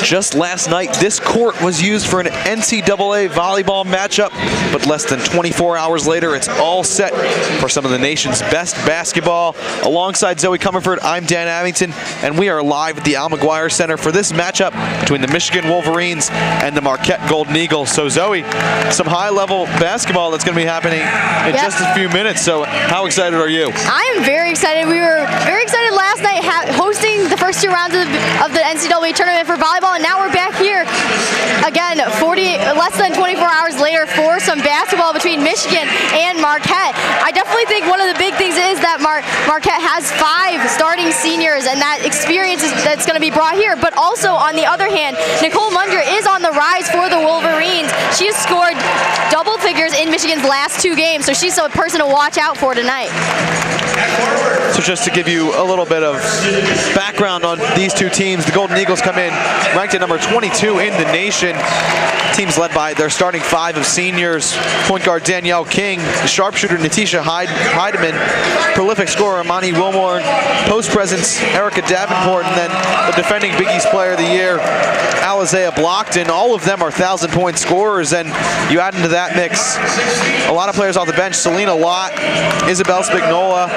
Just last night, this court was used for an NCAA volleyball matchup, but less than 24 hours later, it's all set for some of the nation's best basketball. Alongside Zoe Comerford, I'm Dan Abington, and we are live at the Wire Center for this matchup between the Michigan Wolverines and the Marquette Golden Eagles. So Zoe, some high-level basketball that's going to be happening in just a few minutes. So how excited are you? I am very excited. We were very excited last night hosting the first two rounds of the NCAA tournament for volleyball, and now we're back here again less than 24 hours later for some basketball between Michigan and Marquette. I definitely think one of the big things is that Marquette has 5 starting seniors, and that experience that's going to be brought here. But also, on the other hand, Nicole Munger is on the rise for the Wolverines. She has scored double figures in Michigan's last 2 games, so she's a person to watch out for tonight. So just to give you a little bit of background on these two teams, the Golden Eagles come in ranked at number 22 in the nation. Teams led by their starting 5 of seniors: point guard Danielle King, sharpshooter Natisha Heidemann, prolific scorer Amani Wilmore, post presence Erica Davenport, and then the defending Big East Player of the Year, Alizea Blockton. All of them are 1,000-point scorers, and you add into that mix a lot of players off the bench: Selena Lott, Isabel Spignola,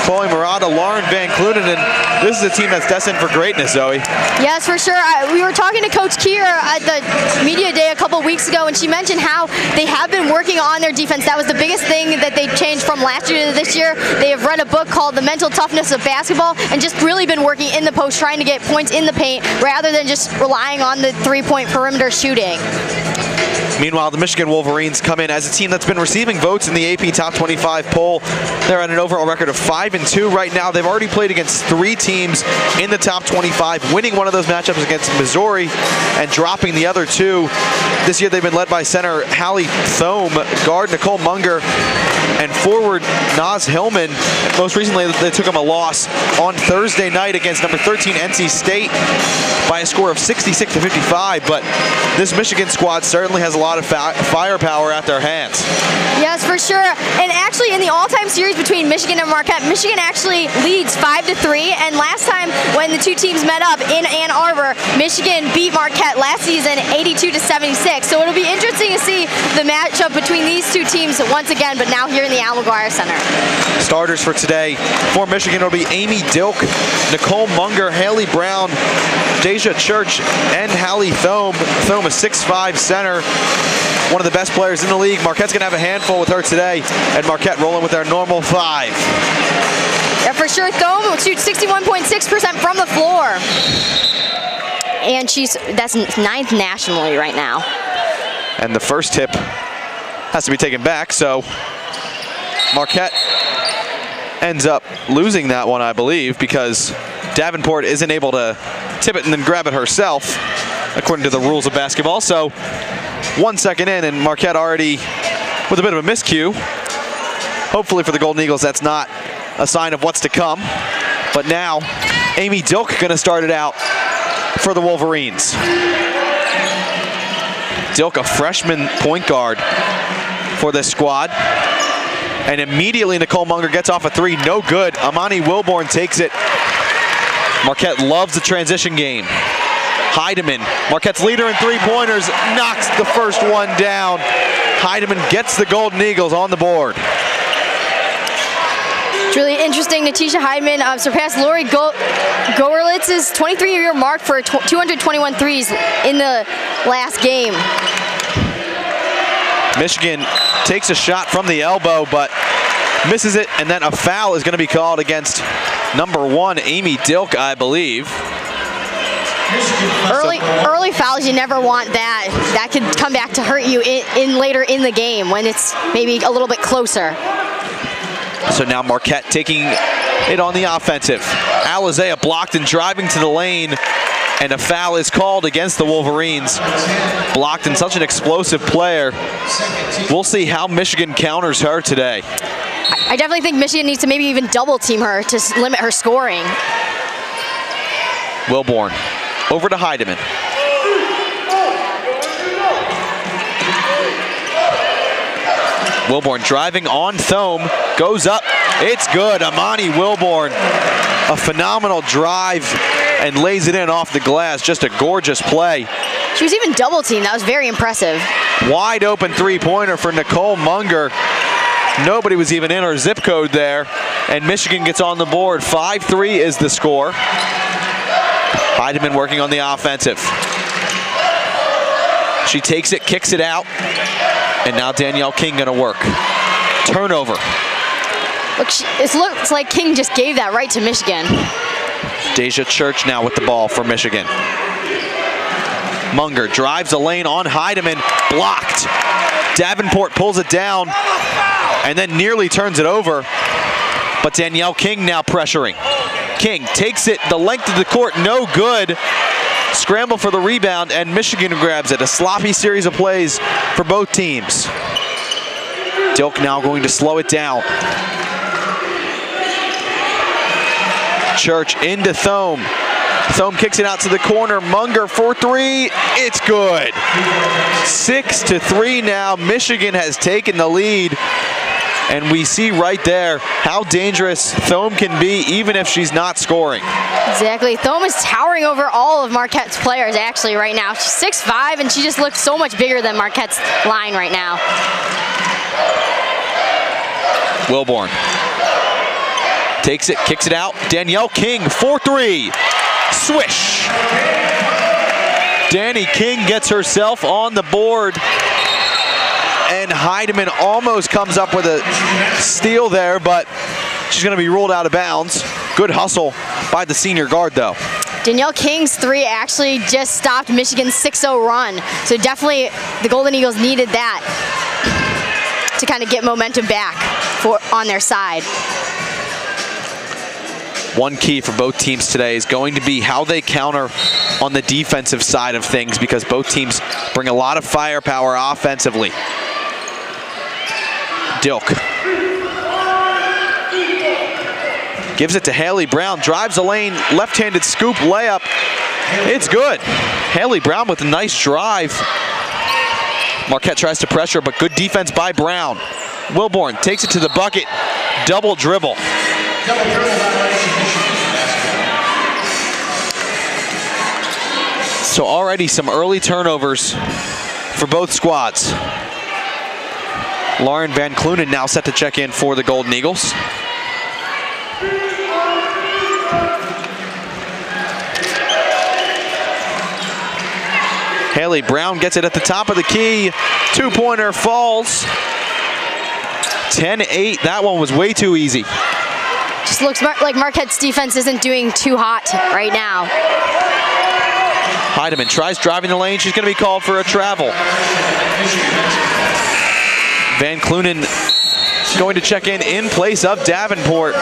Chloe Murata, Lauren Van Clunen, and this is a team that's destined for greatness, Zoe. Yes, for sure. We were talking to Coach Kier at the media day a couple weeks ago, and she mentioned how they have been working on their defense. That was the biggest thing that they changed from last year to this year. They have read a book called The Mental Toughness of Basketball and just really been working in the post, trying to get points in the paint rather than just relying on the 3-point perimeter shooting. Meanwhile, the Michigan Wolverines come in as a team that's been receiving votes in the AP Top 25 poll. They're at an overall record of 5-2 right now. They've already played against 3 teams in the Top 25, winning one of those matchups against Missouri and dropping the other 2. This year they've been led by center Hallie Thome, guard Nicole Munger, and forward Naz Hillman. Most recently, they took them a loss on Thursday night against number 13 NC State by a score of 66-55, but this Michigan squad certainly has a lot of firepower at their hands. Yes, for sure. And actually, in the all-time series between Michigan and Marquette, Michigan actually leads 5-3, and last time when the 2 teams met up in Ann Arbor, Michigan beat Marquette last season 82-76. So it'll be interesting to see the matchup between these 2 teams once again, but now here in the Wire Center. Starters for today for Michigan will be Amy Dilk, Nicole Munger, Haley Brown, Deja Church, and Hallie Thome. Thome, a 6'5" center, one of the best players in the league. Marquette's going to have a handful with her today, and Marquette rolling with their normal 5. Yeah, for sure. Thome will shoot 61.6% from the floor. And that's 9th nationally right now. And the first tip has to be taken back, so Marquette ends up losing that one, I believe, because Davenport isn't able to tip it and then grab it herself, according to the rules of basketball. So 1 second in, and Marquette already with a bit of a miscue. Hopefully for the Golden Eagles, that's not a sign of what's to come. But now, Amy Dilk gonna start it out for the Wolverines. Dilk, a freshman point guard for this squad. And immediately Nicole Munger gets off a 3, no good. Amani Wilborn takes it. Marquette loves the transition game. Heidemann, Marquette's leader in 3-pointers, knocks the first one down. Heidemann gets the Golden Eagles on the board. It's really interesting. Natisha Heidemann surpassed Lori Gorlitz's 23-year mark for 221 threes in the last game. Michigan takes a shot from the elbow, but misses it, and then a foul is going to be called against number 1, Amy Dilk, I believe. Early fouls, you never want that. That could come back to hurt you later in the game when it's maybe a little bit closer. So now Marquette taking it on the offensive. Alizea blocked and driving to the lane, and a foul is called against the Wolverines. Blockton, such an explosive player. We'll see how Michigan counters her today. I definitely think Michigan needs to maybe even double team her to limit her scoring. Wilborn over to Heidemann. Wilborn driving on Thome, goes up, it's good. Amani Wilborn, a phenomenal drive and lays it in off the glass. Just a gorgeous play. She was even double teamed. That was very impressive. Wide open three-pointer for Nicole Munger. Nobody was even in her zip code there, and Michigan gets on the board. 5-3 is the score. Heidemann working on the offensive. She takes it, kicks it out, and now Danielle King gonna work. Turnover. Look, it looks like King just gave that right to Michigan. Deja Church now with the ball for Michigan. Munger drives a lane on Heidemann, blocked. Davenport pulls it down and then nearly turns it over, but Danielle King now pressuring. King takes it the length of the court, no good. Scramble for the rebound, and Michigan grabs it. A sloppy series of plays for both teams. Dilk now going to slow it down. Church into Thome. Thome kicks it out to the corner. Munger for three. It's good. 6-3 now. Michigan has taken the lead. And we see right there how dangerous Thome can be even if she's not scoring. Exactly. Thome is towering over all of Marquette's players actually right now. She's 6'5", and she just looks so much bigger than Marquette's line right now. Wilborn takes it, kicks it out. Danielle King, 4-3. Swish. Danny King gets herself on the board. And Heidemann almost comes up with a steal there, but she's going to be ruled out of bounds. Good hustle by the senior guard, though. Danielle King's three actually just stopped Michigan's 6-0 run. So definitely the Golden Eagles needed that to kind of get momentum back on their side. One key for both teams today is going to be how they counter on the defensive side of things, because both teams bring a lot of firepower offensively. Dilk gives it to Haley Brown, drives the lane, left-handed scoop layup. It's good. Haley Brown with a nice drive. Marquette tries to pressure, but good defense by Brown. Wilborn takes it to the bucket, double dribble. So already some early turnovers for both squads. Lauren Van Clunen now set to check in for the Golden Eagles. Haley Brown gets it at the top of the key. Two-pointer falls. 10-8. That one was way too easy. Just looks like Marquette's defense isn't doing too hot right now. Heidemann tries driving the lane. She's going to be called for a travel. Van Clunen going to check in place of Davenport.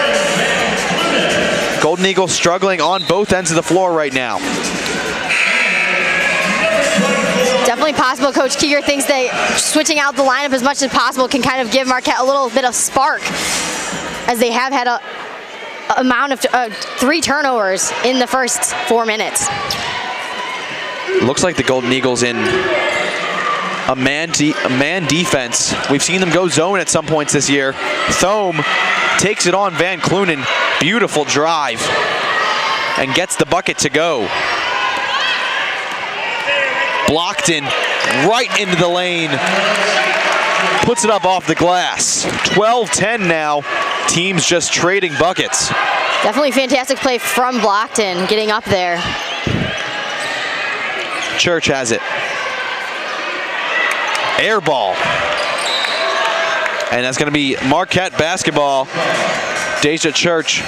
Golden Eagles struggling on both ends of the floor right now. Definitely possible. Coach Keeger thinks that switching out the lineup as much as possible can kind of give Marquette a little bit of spark, as they have had a amount of 3 turnovers in the first 4 minutes. Looks like the Golden Eagles in a man defense. We've seen them go zone at some points this year. Thome takes it on Van Clunen. Beautiful drive and gets the bucket to go. Blocked in right into the lane. Puts it up off the glass. 12-10 now. Teams just trading buckets. Definitely fantastic play from Blockton, getting up there. Church has it. Air ball. And that's going to be Marquette basketball. Deja Church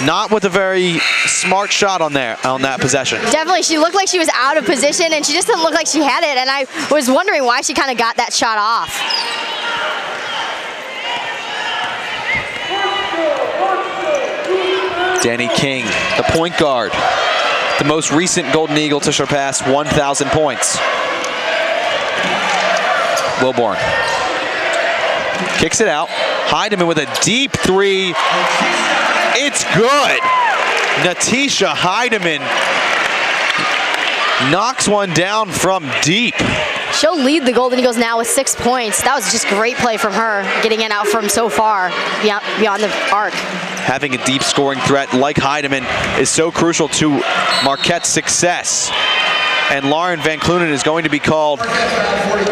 not with a very smart shot on that possession. Definitely, she looked like she was out of position, and she just didn't look like she had it, and I was wondering why she kind of got that shot off. Danny King, the point guard, the most recent Golden Eagle to surpass 1,000 points. Wilborn kicks it out. Heidemann with a deep three. It's good. Natisha Heidemann knocks one down from deep. She'll lead the Golden Eagles now with 6 points. That was just great play from her, getting it out from so far beyond the arc. Having a deep scoring threat like Heidemann is so crucial to Marquette's success. And Lauren Van Clunen is going to be called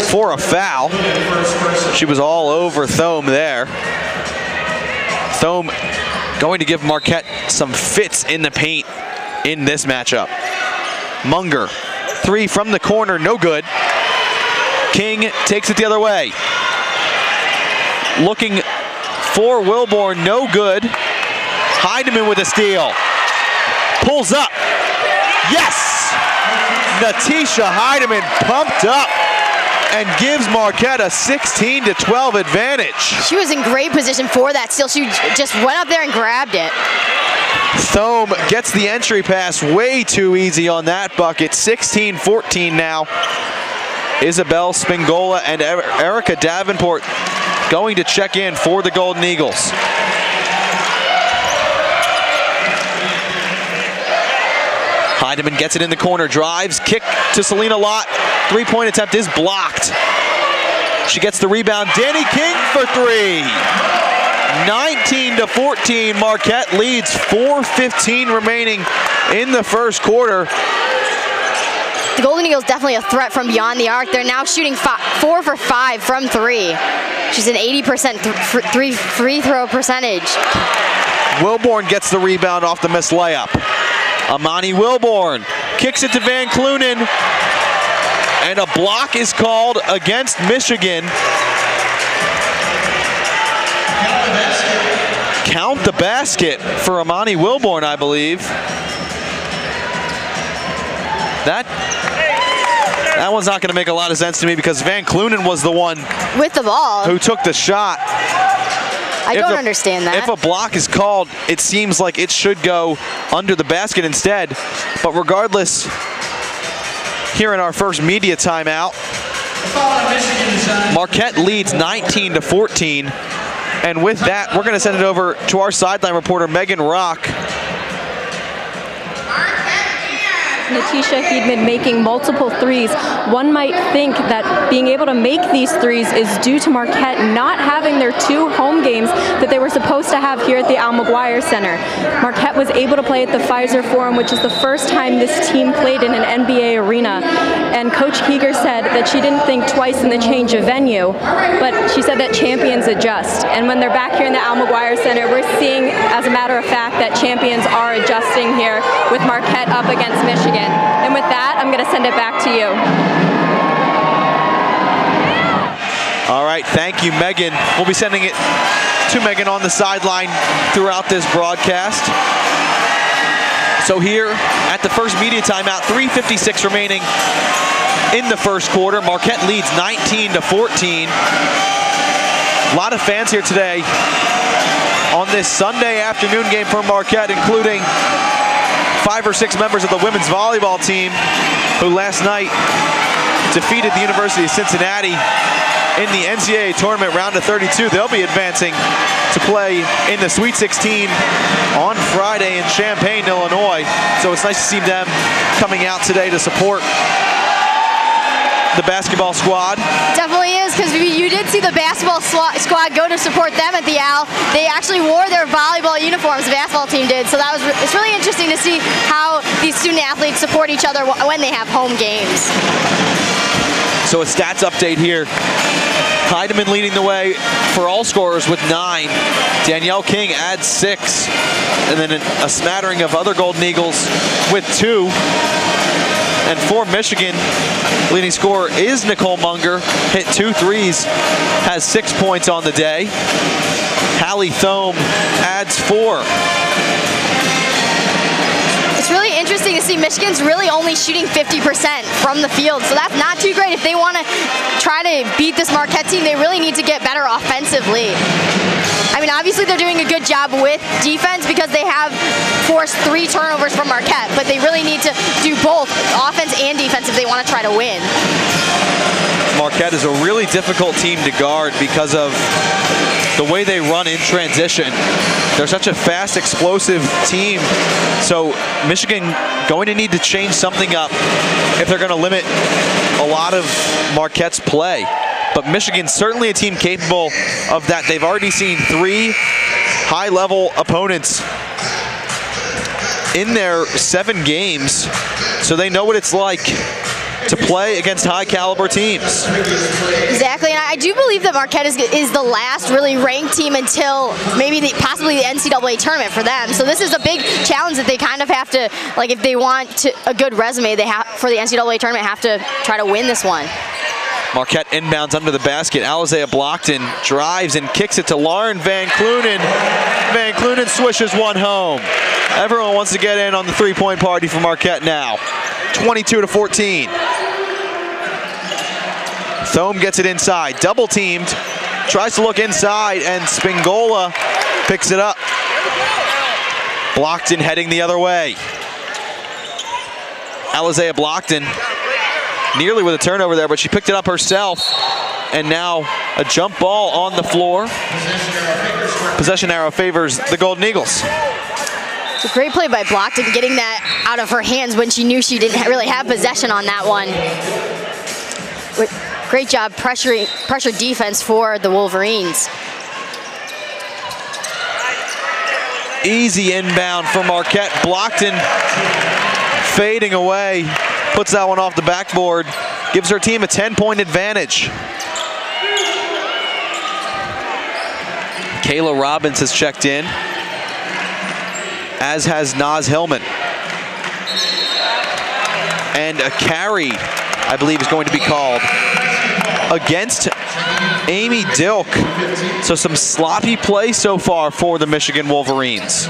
for a foul. She was all over Thome there. Thome going to give Marquette some fits in the paint in this matchup. Munger, 3 from the corner, no good. King takes it the other way. Looking for Wilborn, no good. Heidemann with a steal. Pulls up. Yes! Natisha Heidemann pumped up and gives Marquette a 16-12 advantage. She was in great position for that steal. She just went up there and grabbed it. Thome gets the entry pass way too easy on that bucket. 16-14 now. Isabel Spingola and Erica Davenport going to check in for the Golden Eagles. Heidemann gets it in the corner, drives, kick to Selena Lott. 3-point attempt is blocked. She gets the rebound. Danny King for 3. 19-14, Marquette leads. 4:15 remaining in the first quarter. The Golden Eagles definitely a threat from beyond the arc. They're now shooting 4 for 5 from 3. She's an 80% free throw percentage. Wilborn gets the rebound off the missed layup. Amani Wilborn kicks it to Van Clunen, and a block is called against Michigan. Count the basket for Amani Wilborn, I believe. That one's not going to make a lot of sense to me because Van Clunen was the one with the ball who took the shot. I don't understand that. If a block is called, it seems like it should go under the basket instead. But regardless, here in our first media timeout, Marquette leads 19-14. And with that, we're going to send it over to our sideline reporter, Megan Rock. Natisha Heidemann making multiple threes. One might think that being able to make these threes is due to Marquette not having their 2 home games that they were supposed to have here at the Al McGuire Center. Marquette was able to play at the Pfizer Forum, which is the first time this team played in an NBA arena. And Coach Keeger said that she didn't think twice in the change of venue, but she said that champions adjust. And when they're back here in the Al McGuire Center, we're seeing, as a matter of fact, that champions are adjusting here with Marquette up against Michigan. And with that, I'm going to send it back to you. All right, thank you, Megan. We'll be sending it to Megan on the sideline throughout this broadcast. So here at the first media timeout, 3:56 remaining in the first quarter. Marquette leads 19-14. A lot of fans here today on this Sunday afternoon game for Marquette, including 5 or 6 members of the women's volleyball team who last night defeated the University of Cincinnati in the NCAA tournament round of 32. They'll be advancing to play in the Sweet 16 on Friday in Champaign, Illinois. So it's nice to see them coming out today to support the basketball squad. Definitely is, because you did see the basketball squad go to support them at the Al. They actually wore their volleyball uniforms, the basketball team did, so it's really interesting to see how these student athletes support each other when they have home games. So a stats update here. Heidemann leading the way for all scorers with 9. Danielle King adds 6. And then a smattering of other Golden Eagles with 2. And for Michigan, leading scorer is Nicole Munger. Hit 2 threes, has 6 points on the day. Hallie Thome adds 4. It's really interesting to see Michigan's really only shooting 50% from the field, so that's not too great. If they want to try to beat this Marquette team, they really need to get better offensively. I mean, obviously they're doing a good job with defense because they have forced 3 turnovers from Marquette, but they really need to do both offense and defense if they want to try to win. Marquette is a really difficult team to guard because of the way they run in transition. They're such a fast, explosive team. So Michigan going to need to change something up if they're going to limit a lot of Marquette's play. But Michigan's certainly a team capable of that. They've already seen 3 high-level opponents in their 7 games, so they know what it's like to play against high-caliber teams. Exactly, and I do believe that Marquette is the last really ranked team until maybe possibly the NCAA tournament for them. So this is a big challenge that they kind of have to, like, if they want a good resume, they have for the NCAA tournament have to try to win this one. Marquette inbounds under the basket. Alizea Blockton drives and kicks it to Lauren Van Clunen. Van Clunen swishes one home. Everyone wants to get in on the three-point party for Marquette now. 22-14. Thome gets it inside. Double teamed. Tries to look inside, and Spingola picks it up. Blockton heading the other way. Alizea Blockton nearly with a turnover there, but she picked it up herself. And now a jump ball on the floor. Possession arrow favors the Golden Eagles. It's a great play by Blockton, getting that out of her hands when she knew she didn't really have possession on that one. Great job pressure defense for the Wolverines. Easy inbound for Marquette. Blockton fading away. Puts that one off the backboard. Gives her team a 10-point advantage. Kayla Robbins has checked in, as has Naz Hillman. And a carry, I believe, is going to be called against Amy Dilk. So some sloppy play so far for the Michigan Wolverines.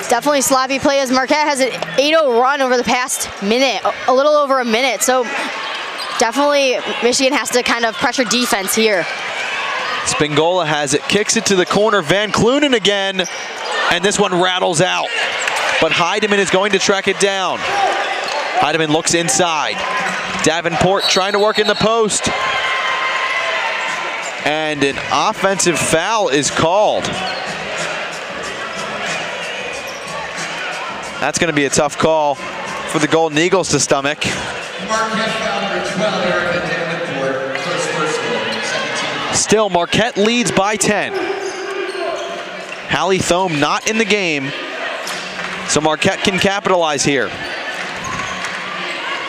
Definitely sloppy play as Marquette has an 8-0 run over the past minute, a little over a minute. So definitely Michigan has to kind of pressure defense here. Spingola has it, kicks it to the corner. Van Clunen again, and this one rattles out. But Heidemann is going to track it down. Heidemann looks inside. Davenport trying to work in the post. And an offensive foul is called. That's going to be a tough call for the Golden Eagles to stomach. Still, Marquette leads by 10. Hallie Thome not in the game, so Marquette can capitalize here.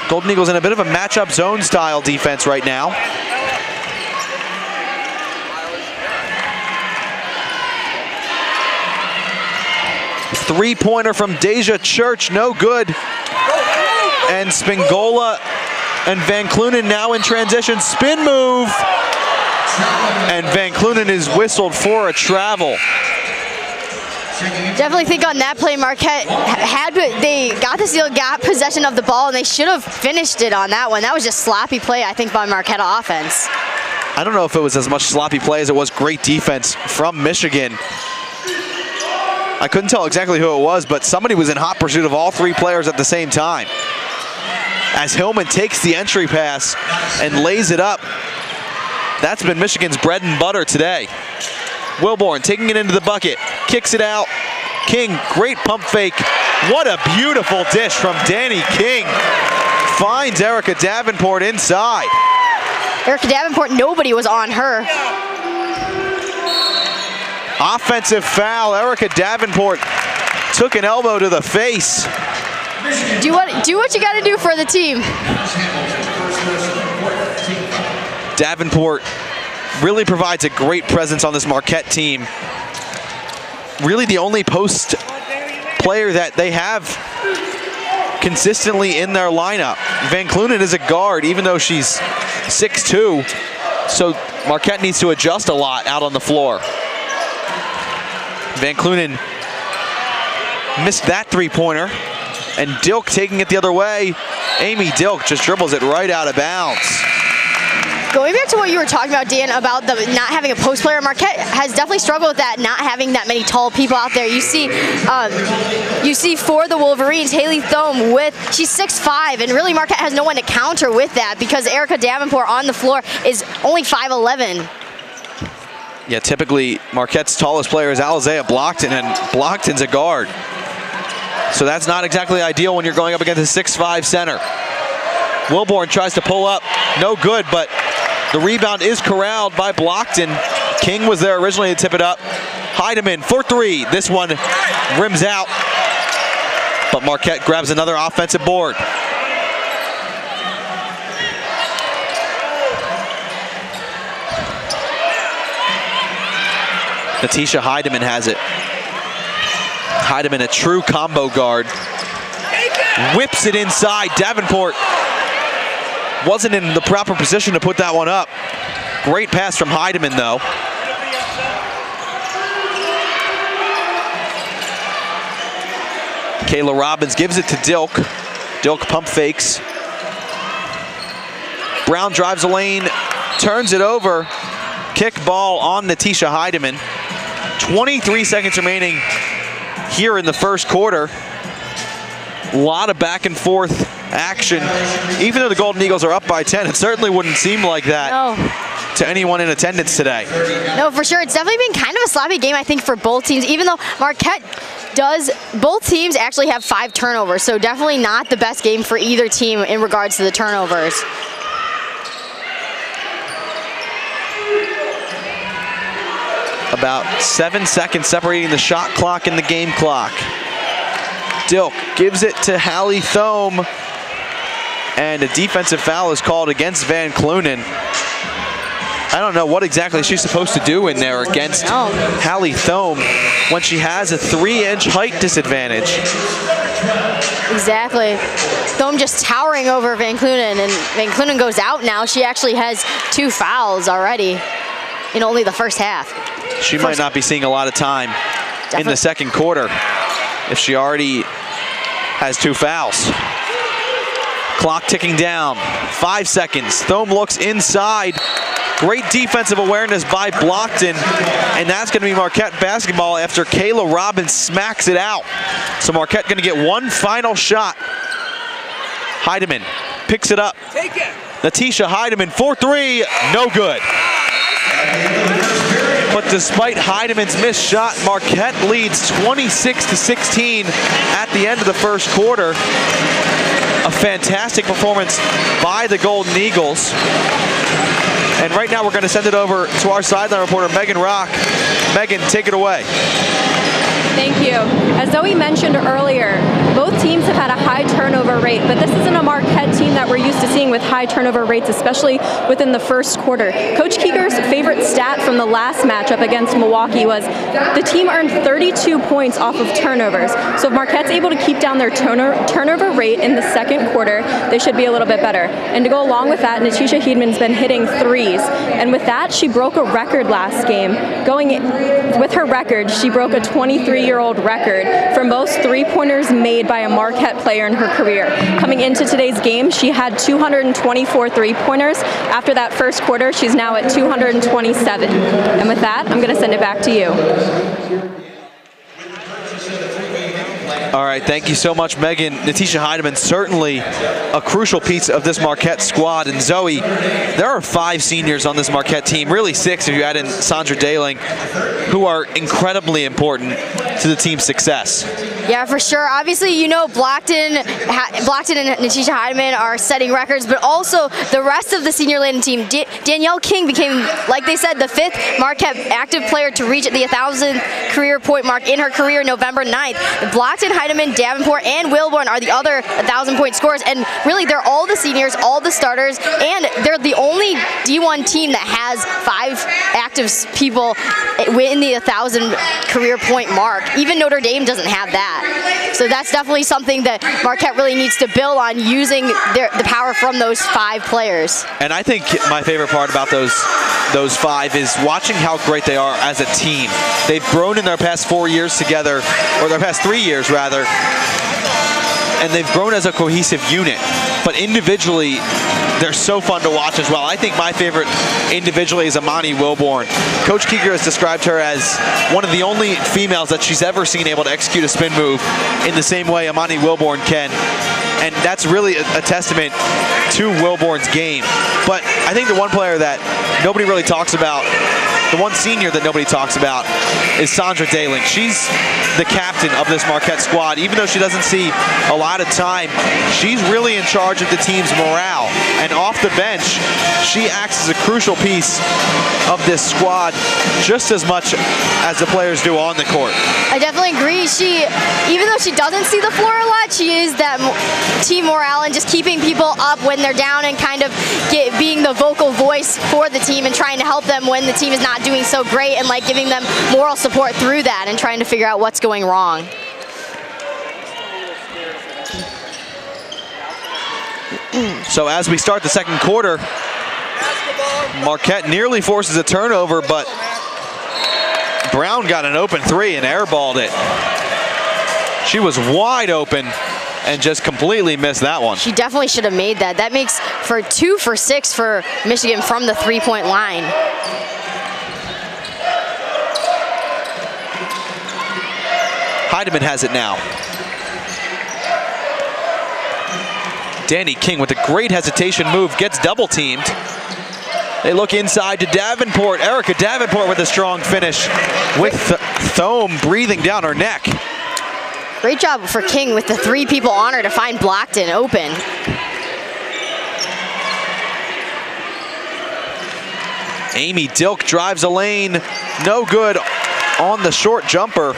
Golden Eagles in a bit of a matchup zone style defense right now. Three-pointer from Deja Church, no good. And Spingola and Van Clunen now in transition. Spin move. And Van Clunen is whistled for a travel. Definitely think on that play, Marquette they got the steal, got possession of the ball, and they should have finished it on that one. That was just sloppy play, I think, by Marquette offense. I don't know if it was as much sloppy play as it was great defense from Michigan. I couldn't tell exactly who it was, but somebody was in hot pursuit of all 3 players at the same time. As Hillman takes the entry pass and lays it up. That's been Michigan's bread and butter today. Wilborn taking it into the bucket, kicks it out. King, great pump fake. What a beautiful dish from Danny King. Finds Erica Davenport inside. Erica Davenport, nobody was on her. Offensive foul. Erica Davenport took an elbow to the face. Do what you got to do for the team. Davenport really provides a great presence on this Marquette team. Really the only post player that they have consistently in their lineup. Van Clunen is a guard, even though she's 6'2". So Marquette needs to adjust a lot out on the floor. Van Clunen missed that three-pointer, and Dilk taking it the other way. Amy Dilk just dribbles it right out of bounds. Going back to what you were talking about, Dan, about the not having a post player, Marquette has definitely struggled with that, not having that many tall people out there. You see for the Wolverines, Haley Thome she's 6'5", and really Marquette has no one to counter with that because Erica Davenport on the floor is only 5'11". Yeah, typically Marquette's tallest player is Alizea Blockton, and Blockton's a guard. So that's not exactly ideal when you're going up against a 6'5" center. Wilborn tries to pull up, no good, but the rebound is corralled by Blockton. King was there originally to tip it up. Heidemann for three. This one rims out, but Marquette grabs another offensive board. Natisha Heidemann has it. Heidemann, a true combo guard. Whips it inside. Davenport wasn't in the proper position to put that one up. Great pass from Heidemann, though. Kayla Robbins gives it to Dilk. Dilk pump fakes. Brown drives the lane, turns it over. Kick ball on Natisha Heidemann. 23 seconds remaining here in the first quarter. A lot of back and forth action. Even though the Golden Eagles are up by 10, it certainly wouldn't seem like that to anyone in attendance today. No, for sure. It's definitely been kind of a sloppy game, I think, for both teams, even though Marquette both teams actually have 5 turnovers, so definitely not the best game for either team in regards to the turnovers. About 7 seconds separating the shot clock and the game clock. Dilk gives it to Hallie Thome, and a defensive foul is called against Van Clunen. I don't know what exactly she's supposed to do in there against Hallie Thome when she has a 3-inch height disadvantage. Exactly. Thome just towering over Van Clunen, and Van Clunen goes out now. She actually has 2 fouls already in only the first half. She might not be seeing a lot of time in the second quarter if she already has 2 fouls. Clock ticking down, 5 seconds. Thome looks inside. Great defensive awareness by Blockton, and that's going to be Marquette basketball after Kayla Robbins smacks it out. So Marquette going to get one final shot. Heidemann picks it up. Take it. Natisha Heidemann for 3, no good. But despite Heidemann's missed shot, Marquette leads 26-16 at the end of the first quarter. A fantastic performance by the Golden Eagles. And right now we're going to send it over to our sideline reporter, Megan Rock. Megan, take it away. Thank you. As Zoe mentioned earlier, both teams have had a high turnover rate, but this isn't a Marquette team that we're used to seeing with high turnover rates, especially within the first quarter. Coach Keeger's favorite stat from the last matchup against Milwaukee was the team earned 32 points off of turnovers. So if Marquette's able to keep down their turnover rate in the second quarter, they should be a little bit better. And to go along with that, Natisha Heideman's been hitting threes. And with that, she broke a record last game. With her record, she broke a 23-year-old record for most three-pointers made by a Marquette player in her career. Coming into today's game, she had 224 three-pointers. After that first quarter, she's now at 227. And with that, I'm going to send it back to you. All right, thank you so much, Megan. Natisha Heidemann, certainly a crucial piece of this Marquette squad. And Zoe, there are 5 seniors on this Marquette team, really 6 if you add in Sandra Daling, who are incredibly important to the team's success. Yeah, for sure. Obviously, you know, Blockton and Natisha Heidemann are setting records, but also the rest of the senior-laden team. Danielle King became, like they said, the 5th Marquette active player to reach the 1,000 career point mark in her career November 9th. Blockton, Heidemann, Davenport, and Wilborn are the other 1,000-point scorers, and really they're all the seniors, all the starters, and they're the only D1 team that has 5 active people in the 1,000 career point mark. Even Notre Dame doesn't have that. So that's definitely something that Marquette really needs to build on, using the power from those 5 players. And I think my favorite part about those 5 is watching how great they are as a team. They've grown in their past 4 years together, or their past 3 years rather, and they've grown as a cohesive unit. But individually, they're so fun to watch as well. I think my favorite individually is Amani Wilborn. Coach Keeger has described her as one of the only females that she's ever seen able to execute a spin move in the same way Amani Wilborn can. And that's really a testament to Wilborn's game. But I think the one player that nobody really talks about, the one senior that nobody talks about, is Sandra Daling. She's the captain of this Marquette squad. Even though she doesn't see a lot of time, she's really in charge of the team's morale. And off the bench, she acts as a crucial piece of this squad just as much as the players do on the court. I definitely agree. Even though she doesn't see the floor a lot, she is that team morale and just keeping people up when they're down and kind of being the vocal voice for the team and trying to help them when the team is not doing so great, and like giving them moral support through that and trying to figure out what's going wrong. So as we start the second quarter, Marquette nearly forces a turnover, but Brown got an open three and airballed it. She was wide open and just completely missed that one. She definitely should have made that. That makes for 2 for 6 for Michigan from the three-point line. Heidemann has it now. Danny King with a great hesitation move, gets double teamed. They look inside to Davenport. Erica Davenport with a strong finish with Thome breathing down her neck. Great job for King with the 3 people on her to find Blockton open. Amy Dilk drives a lane, no good on the short jumper.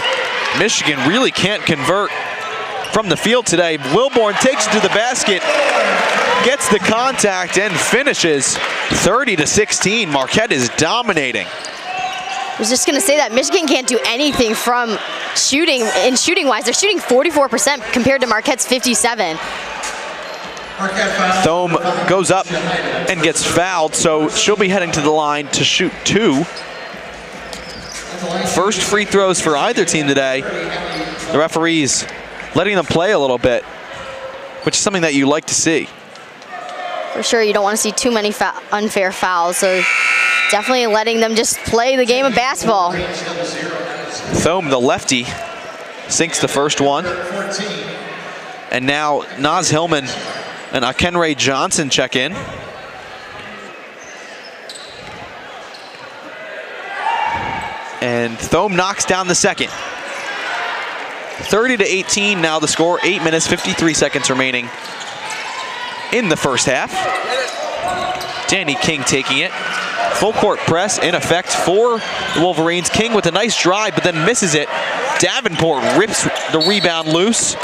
Michigan really can't convert from the field today. Wilborn takes it to the basket, gets the contact and finishes 30-16. Marquette is dominating. I was just going to say that Michigan can't do anything from shooting-wise. They're shooting 44% compared to Marquette's 57%. Thome goes up and gets fouled, so she'll be heading to the line to shoot 2. First free throws for either team today. The referees letting them play a little bit, which is something that you like to see. For sure, you don't want to see too many unfair fouls, so definitely letting them just play the game of basketball. Thome, the lefty, sinks the first one. And now Naz Hillman and Akenray Johnson check in. And Thome knocks down the second. 30-18 now the score, 8 minutes, 53 seconds remaining in the first half. Danny King taking it. Full court press in effect for the Wolverines. King with a nice drive, but then misses it. Davenport rips the rebound loose.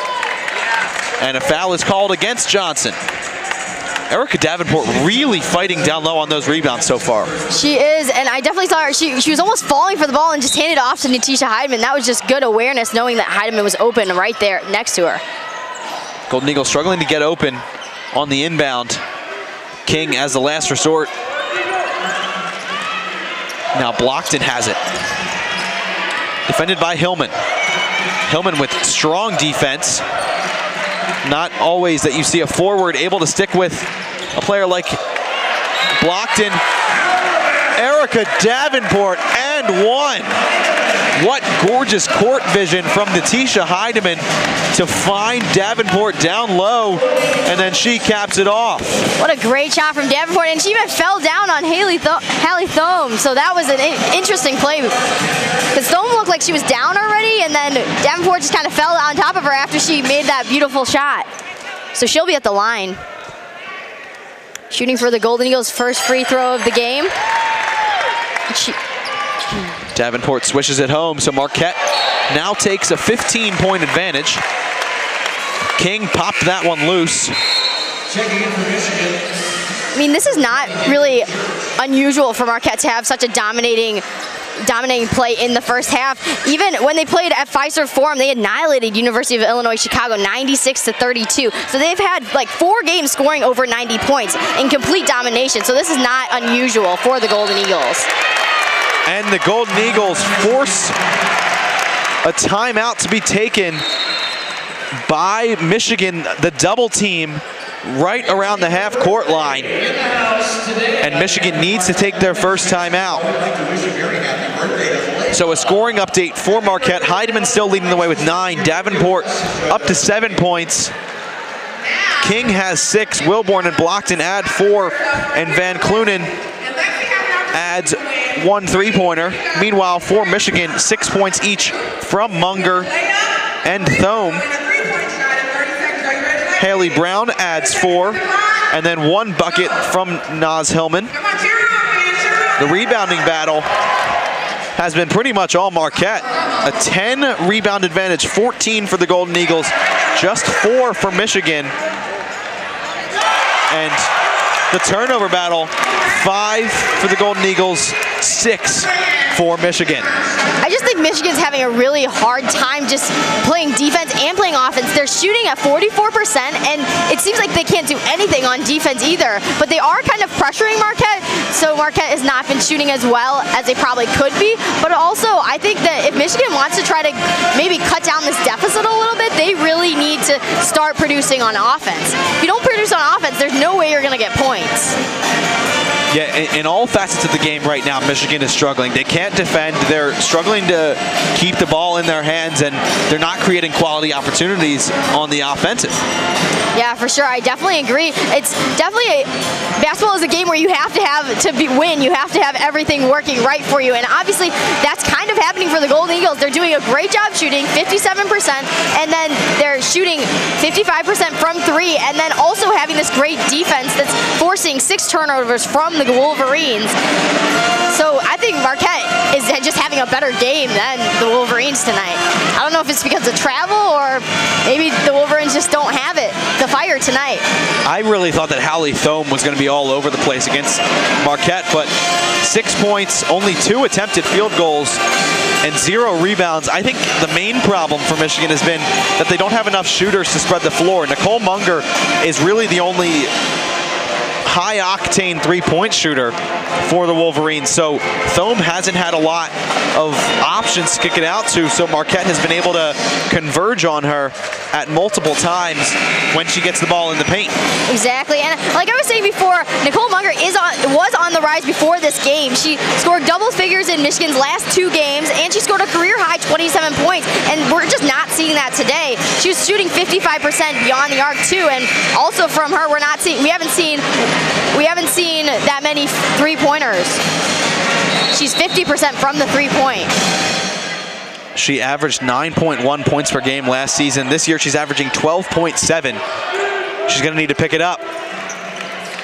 And a foul is called against Johnson. Erica Davenport really fighting down low on those rebounds so far. She is, and I definitely saw her. She was almost falling for the ball and just handed it off to Natisha Heidemann. That was just good awareness, knowing that Heidemann was open right there next to her. Golden Eagles struggling to get open on the inbound. King as the last resort. Now Blockton has it. Defended by Hillman. Hillman with strong defense. Not always that you see a forward able to stick with a player like Blockton. Erica Davenport and one. What gorgeous court vision from Natisha Heidemann to find Davenport down low, and then she caps it off. What a great shot from Davenport, and she even fell down on Hallie Thome, so that was an interesting play. Because Thome looked like she was down already, and then Davenport just kind of fell on top of her after she made that beautiful shot. So she'll be at the line. Shooting for the Golden Eagles' first free throw of the game. Davenport swishes it home, so Marquette now takes a 15-point advantage. King popped that one loose. I mean, this is not really unusual for Marquette to have such a dominating play in the first half. Even when they played at Fiserv Forum, they annihilated University of Illinois Chicago 96-32. So they've had like 4 games scoring over 90 points in complete domination. So this is not unusual for the Golden Eagles. And the Golden Eagles force a timeout to be taken by Michigan, the double team right around the half-court line. And Michigan needs to take their first timeout. So a scoring update for Marquette. Heidemann still leading the way with 9. Davenport up to 7 points. King has 6. Wilborn and Blockton add 4. And Van Clunen adds one three-pointer. Meanwhile, for Michigan, 6 points each from Munger and Thome. Haley Brown adds 4, and then 1 bucket from Naz Hillman. The rebounding battle has been pretty much all Marquette. A 10 rebound advantage, 14 for the Golden Eagles, just 4 for Michigan. And the turnover battle, 5 for the Golden Eagles, 6 for Michigan. I just think Michigan's having a really hard time just playing defense and playing offense. They're shooting at 44%, and it seems like they can't do anything on defense either. But they are kind of pressuring Marquette, so Marquette has not been shooting as well as they probably could be. But also, I think that if Michigan wants to try to maybe cut down this deficit a little bit, they really need to start producing on offense. If you don't produce on offense, there's no way you're going to get points. Yeah, in all facets of the game right now, Michigan is struggling. They can't defend. They're struggling to keep the ball in their hands, and they're not creating quality opportunities on the offensive. Yeah, for sure. I definitely agree. It's definitely basketball is a game where you have to win. You have to have everything working right for you, and obviously that's kind of happening for the Golden Eagles. They're doing a great job shooting, 57%, and then they're shooting 55% from 3, and then also having this great defense that's forcing 6 turnovers from the Wolverines. So I think Marquette is just having a better game than the Wolverines tonight. I don't know if it's because of travel or maybe the Wolverines just don't have it, the fire tonight. I really thought that Hallie Thome was going to be all over the place against Marquette, but 6 points, only 2 attempted field goals, and 0 rebounds. I think the main problem for Michigan has been that they don't have enough shooters to spread the floor. Nicole Munger is really the only high-octane three-point shooter for the Wolverines. So Thome hasn't had a lot of options to kick it out to, so Marquette has been able to converge on her at multiple times when she gets the ball in the paint. Exactly, and like I was saying before, Nicole Munger was on the rise before this game. She scored double figures in Michigan's last 2 games, and she scored a career-high 27 points, and we're just not seeing that today. She was shooting 55% beyond the arc too, and also from her, we haven't seen that many three-pointers. She's 50% from the three-point. She averaged 9.1 points per game last season. This year, she's averaging 12.7. She's going to need to pick it up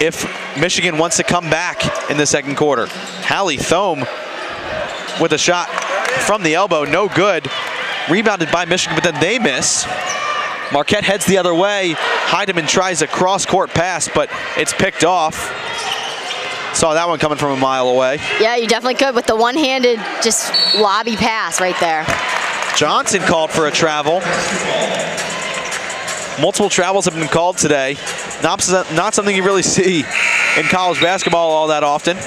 if Michigan wants to come back in the second quarter. Hallie Thome with a shot from the elbow, no good. Rebounded by Michigan, but then they miss. Marquette heads the other way. Heidemann tries a cross-court pass, but it's picked off. Saw that one coming from a mile away. Yeah, you definitely could with the one-handed just lobby pass right there. Johnson called for a travel. Multiple travels have been called today. Not something you really see in college basketball all that often.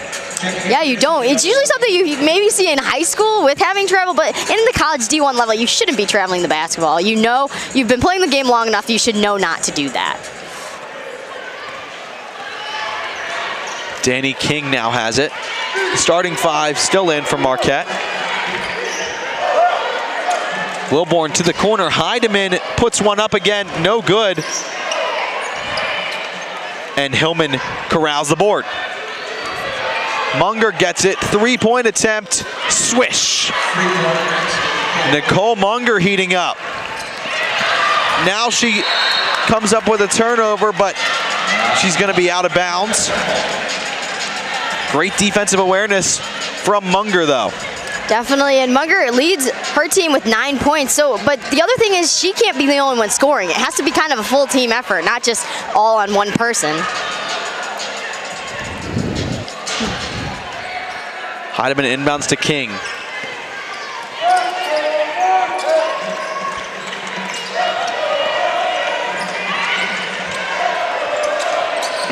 Yeah, you don't. It's usually something you maybe see in high school with having travel, but in the college D1 level, you shouldn't be traveling the basketball. You know, you've been playing the game long enough, you should know not to do that. Danny King now has it. Starting 5 still in for Marquette. Wilborn to the corner. Heidemann puts one up again. No good. And Hillman corrals the board. Munger gets it. 3-point attempt. Swish. Nicole Munger heating up. Now she comes up with a turnover, but she's going to be out of bounds. Great defensive awareness from Munger, though. Definitely, and Munger leads her team with 9 points. But the other thing is she can't be the only one scoring. It has to be kind of a full team effort, not just all on one person. Heidemann inbounds to King.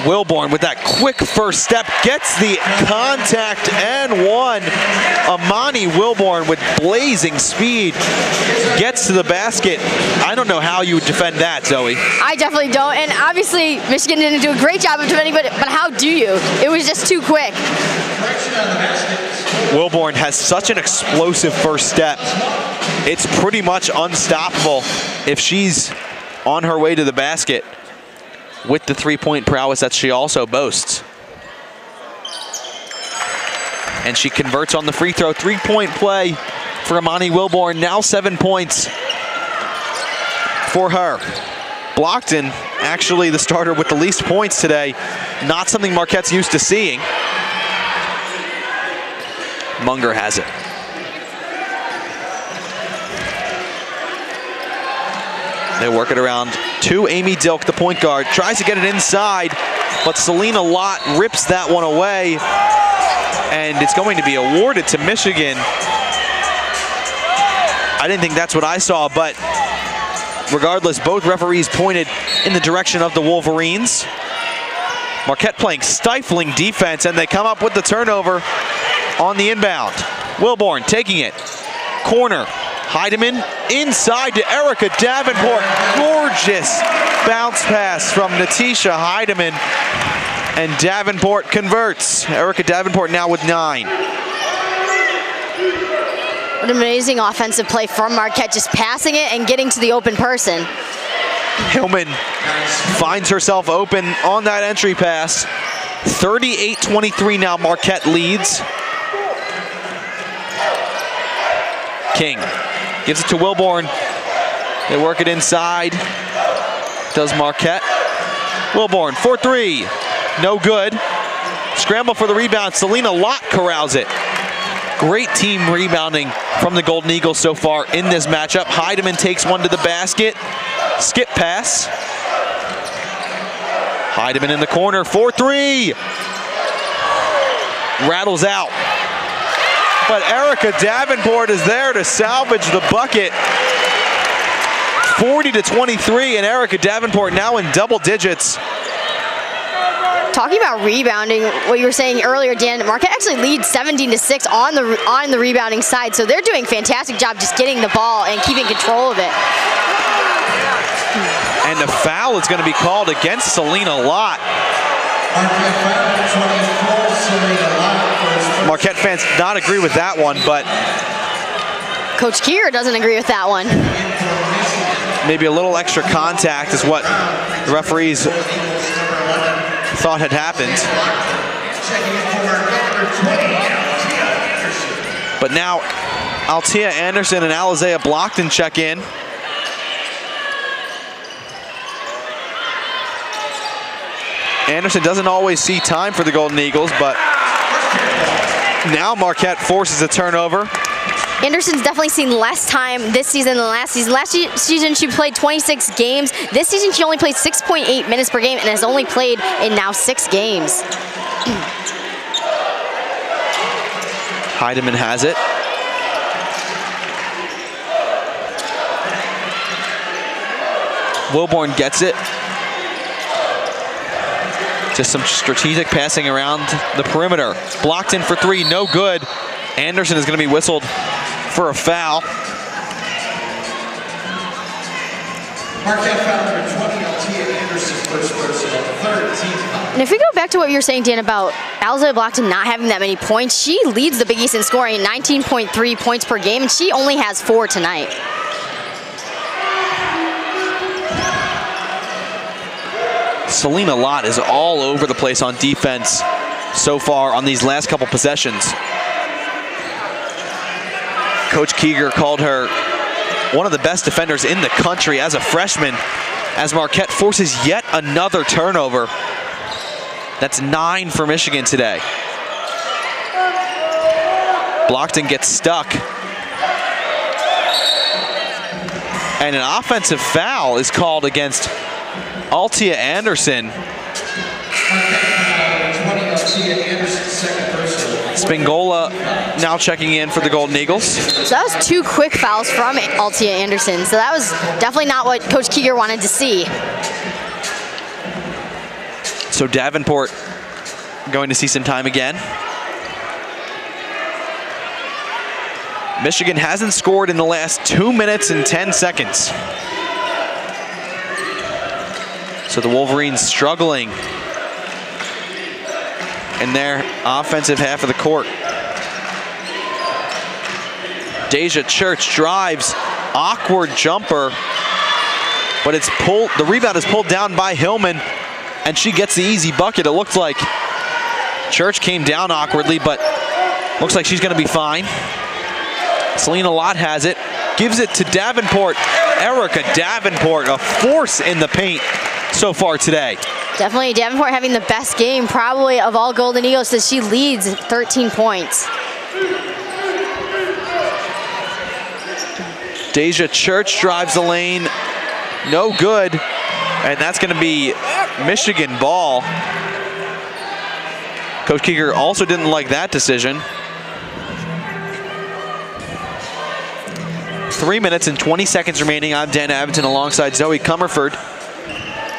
Wilborn with that quick first step gets the contact and one. Amani Wilborn with blazing speed gets to the basket. I don't know how you would defend that, Zoe. I definitely don't, and obviously Michigan didn't do a great job of defending, but how do you? It was just too quick. Wilborn has such an explosive first step. It's pretty much unstoppable if she's on her way to the basket with the 3-point prowess that she also boasts. And she converts on the free throw. 3-point play for Amani Wilborn. Now 7 points for her. Blockton, actually the starter with the least points today. Not something Marquette's used to seeing. Munger has it. They work it around to Amy Dilk, the point guard. Tries to get it inside, but Selena Lott rips that one away. And it's going to be awarded to Michigan. I didn't think that's what I saw, but regardless, both referees pointed in the direction of the Wolverines. Marquette playing stifling defense, and they come up with the turnover on the inbound. Wilborn taking it. Corner. Heidemann inside to Erica Davenport. Gorgeous bounce pass from Natisha Heidemann. And Davenport converts. Erica Davenport now with 9. What an amazing offensive play from Marquette, just passing it and getting to the open person. Hillman finds herself open on that entry pass. 38-23 now, Marquette leads. King gives it to Wilborn. They work it inside. Does Marquette. Wilborn for 3. No good. Scramble for the rebound. Selena Lott corrals it. Great team rebounding from the Golden Eagles so far in this matchup. Heidemann takes one to the basket. Skip pass. Heidemann in the corner for 3. Rattles out. But Erica Davenport is there to salvage the bucket. 40-23, and Erica Davenport now in double digits. Talking about rebounding, what you were saying earlier, Dan, Marquette actually leads 17-6 on the rebounding side, so they're doing a fantastic job just getting the ball and keeping control of it. And a foul is going to be called against Selena Lott. Marquette fans not agree with that one, but Coach Kier doesn't agree with that one. Maybe a little extra contact is what the referees thought had happened. But now Altia Anderson and Alizea Blockton check in. Anderson doesn't always see time for the Golden Eagles, but now Marquette forces a turnover. Anderson's definitely seen less time this season than last season. Last season she played 26 games. This season she only played 6.8 minutes per game and has only played in now 6 games. Heidemann has it. Wilborn gets it. Just some strategic passing around the perimeter. Blocked in for 3, no good. Anderson is going to be whistled for a foul. Marquette foul number 20, Altia Anderson, first personal, 13. And if we go back to what you were saying, Dan, about Alizea Blockton not having that many points, she leads the Big East in scoring, 19.3 points per game, and she only has 4 tonight. Selena Lott is all over the place on defense so far on these last couple possessions. Coach Kier called her one of the best defenders in the country as a freshman, as Marquette forces yet another turnover. That's 9 for Michigan today. Blockton gets stuck. And an offensive foul is called against Altia Anderson. Spingola now checking in for the Golden Eagles. So that was 2 quick fouls from Altia Anderson. So that was definitely not what Coach Kier wanted to see. So Davenport going to see some time again. Michigan hasn't scored in the last 2 minutes and 10 seconds. So the Wolverines struggling in their offensive half of the court. Deja Church drives, awkward jumper, but it's pulled. The rebound is pulled down by Hillman, and she gets the easy bucket. It looked like Church came down awkwardly, but Looks like she's going to be fine. Selena Lott has it. Gives it to Davenport. Erica Davenport, a force in the paint so far today. Definitely Davenport having the best game probably of all Golden Eagles, as she leads 13 points. Deja Church drives the lane. No good. And that's going to be Michigan ball. Coach Keeger also didn't like that decision. 3 minutes and 20 seconds remaining. I'm Dan Abington alongside Zoe Comerford,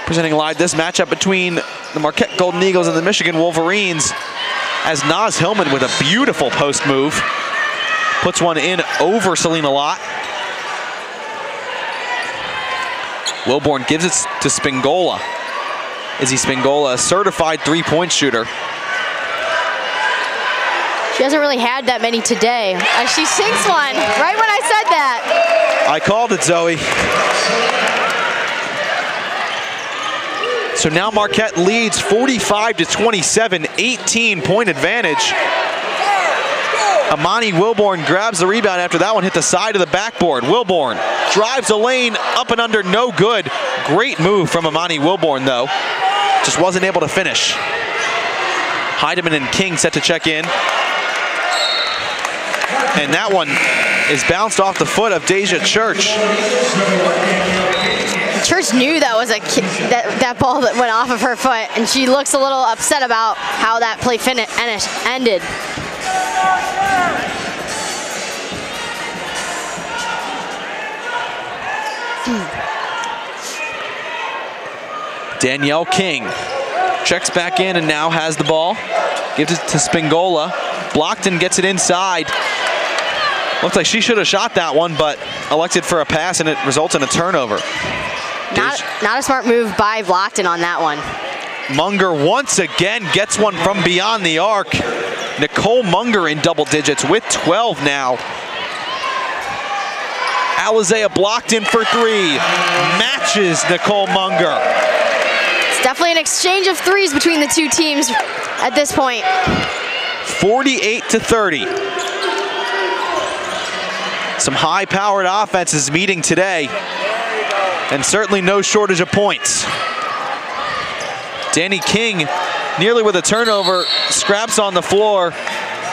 presenting live this matchup between the Marquette Golden Eagles and the Michigan Wolverines, as Naz Hillman with a beautiful post move puts one in over Selena Lott. Wilborn gives it to Spingola. Izzy Spingola, a certified three-point shooter. She hasn't really had that many today. She sinks one right when I said that. I called it, Zoe. So now Marquette leads 45-27, 18-point advantage. Amani Wilborn grabs the rebound after that one hit the side of the backboard. Wilborn drives the lane, up and under, no good. Great move from Amani Wilborn, though. Just wasn't able to finish. Heidemann and King set to check in. And that one is bounced off the foot of Deja Church. Church knew that was that ball that went off of her foot, and she looks a little upset about how that play ended. Danielle King checks back in and now has the ball. Gives it to Spingola. Blockton gets it inside. Looks like she should have shot that one, but elected for a pass, and it results in a turnover. Not a smart move by Blockton on that one. Munger once again gets one from beyond the arc. Nicole Munger in double digits with 12 now. Alizea Blockton for three. Matches Nicole Munger. It's definitely an exchange of threes between the two teams at this point. 48-30. Some high-powered offenses meeting today, and certainly no shortage of points. Danny King nearly with a turnover, scraps on the floor,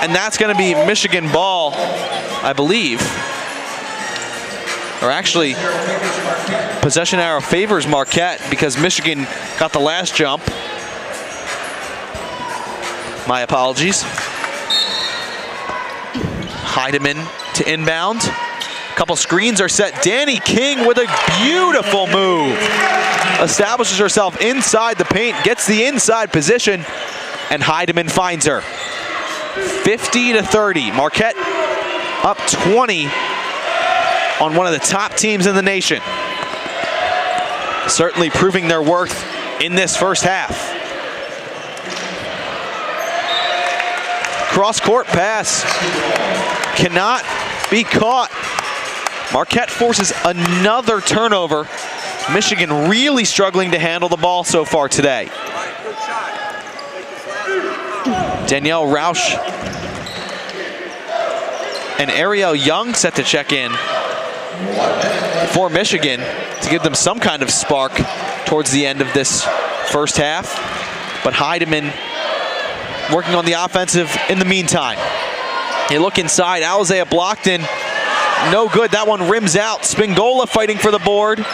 and that's going to be Michigan ball, I believe. Or actually, possession arrow favors Marquette because Michigan got the last jump. My apologies. Heidemann to inbound. Couple screens are set. Danny King with a beautiful move. Establishes herself inside the paint, gets the inside position, and Heidemann finds her. 50-30. Marquette up 20 on one of the top teams in the nation. Certainly proving their worth in this first half. Cross-court pass cannot be caught. Marquette forces another turnover. Michigan really struggling to handle the ball so far today. Danielle Rausch and Ariel Young set to check in for Michigan to give them some kind of spark towards the end of this first half. But Heidemann working on the offensive in the meantime. You look inside, Alizea Blockton, no good. That one rims out. Spingola fighting for the board.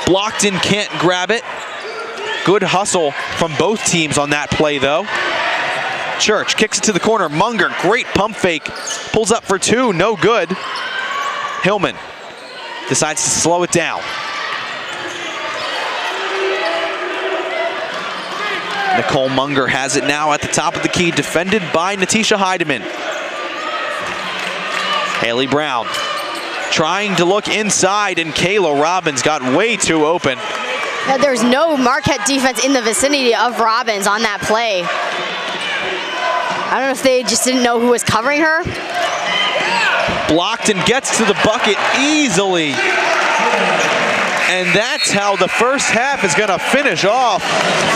Blockton can't grab it. Good hustle from both teams on that play, though. Church kicks it to the corner. Munger, great pump fake. Pulls up for two, no good. Hillman decides to slow it down. Nicole Munger has it now at the top of the key, defended by Natisha Heidemann. Haley Brown trying to look inside, and Kayla Robbins got way too open. Yeah, there's no Marquette defense in the vicinity of Robbins on that play. I don't know if they just didn't know who was covering her. Blocked and gets to the bucket easily. And that's how the first half is going to finish off.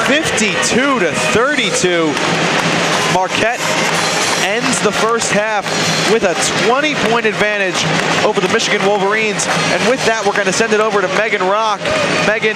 52-32. Marquette ends the first half with a 20-point advantage over the Michigan Wolverines. And with that, we're going to send it over to Megan Rock. Megan,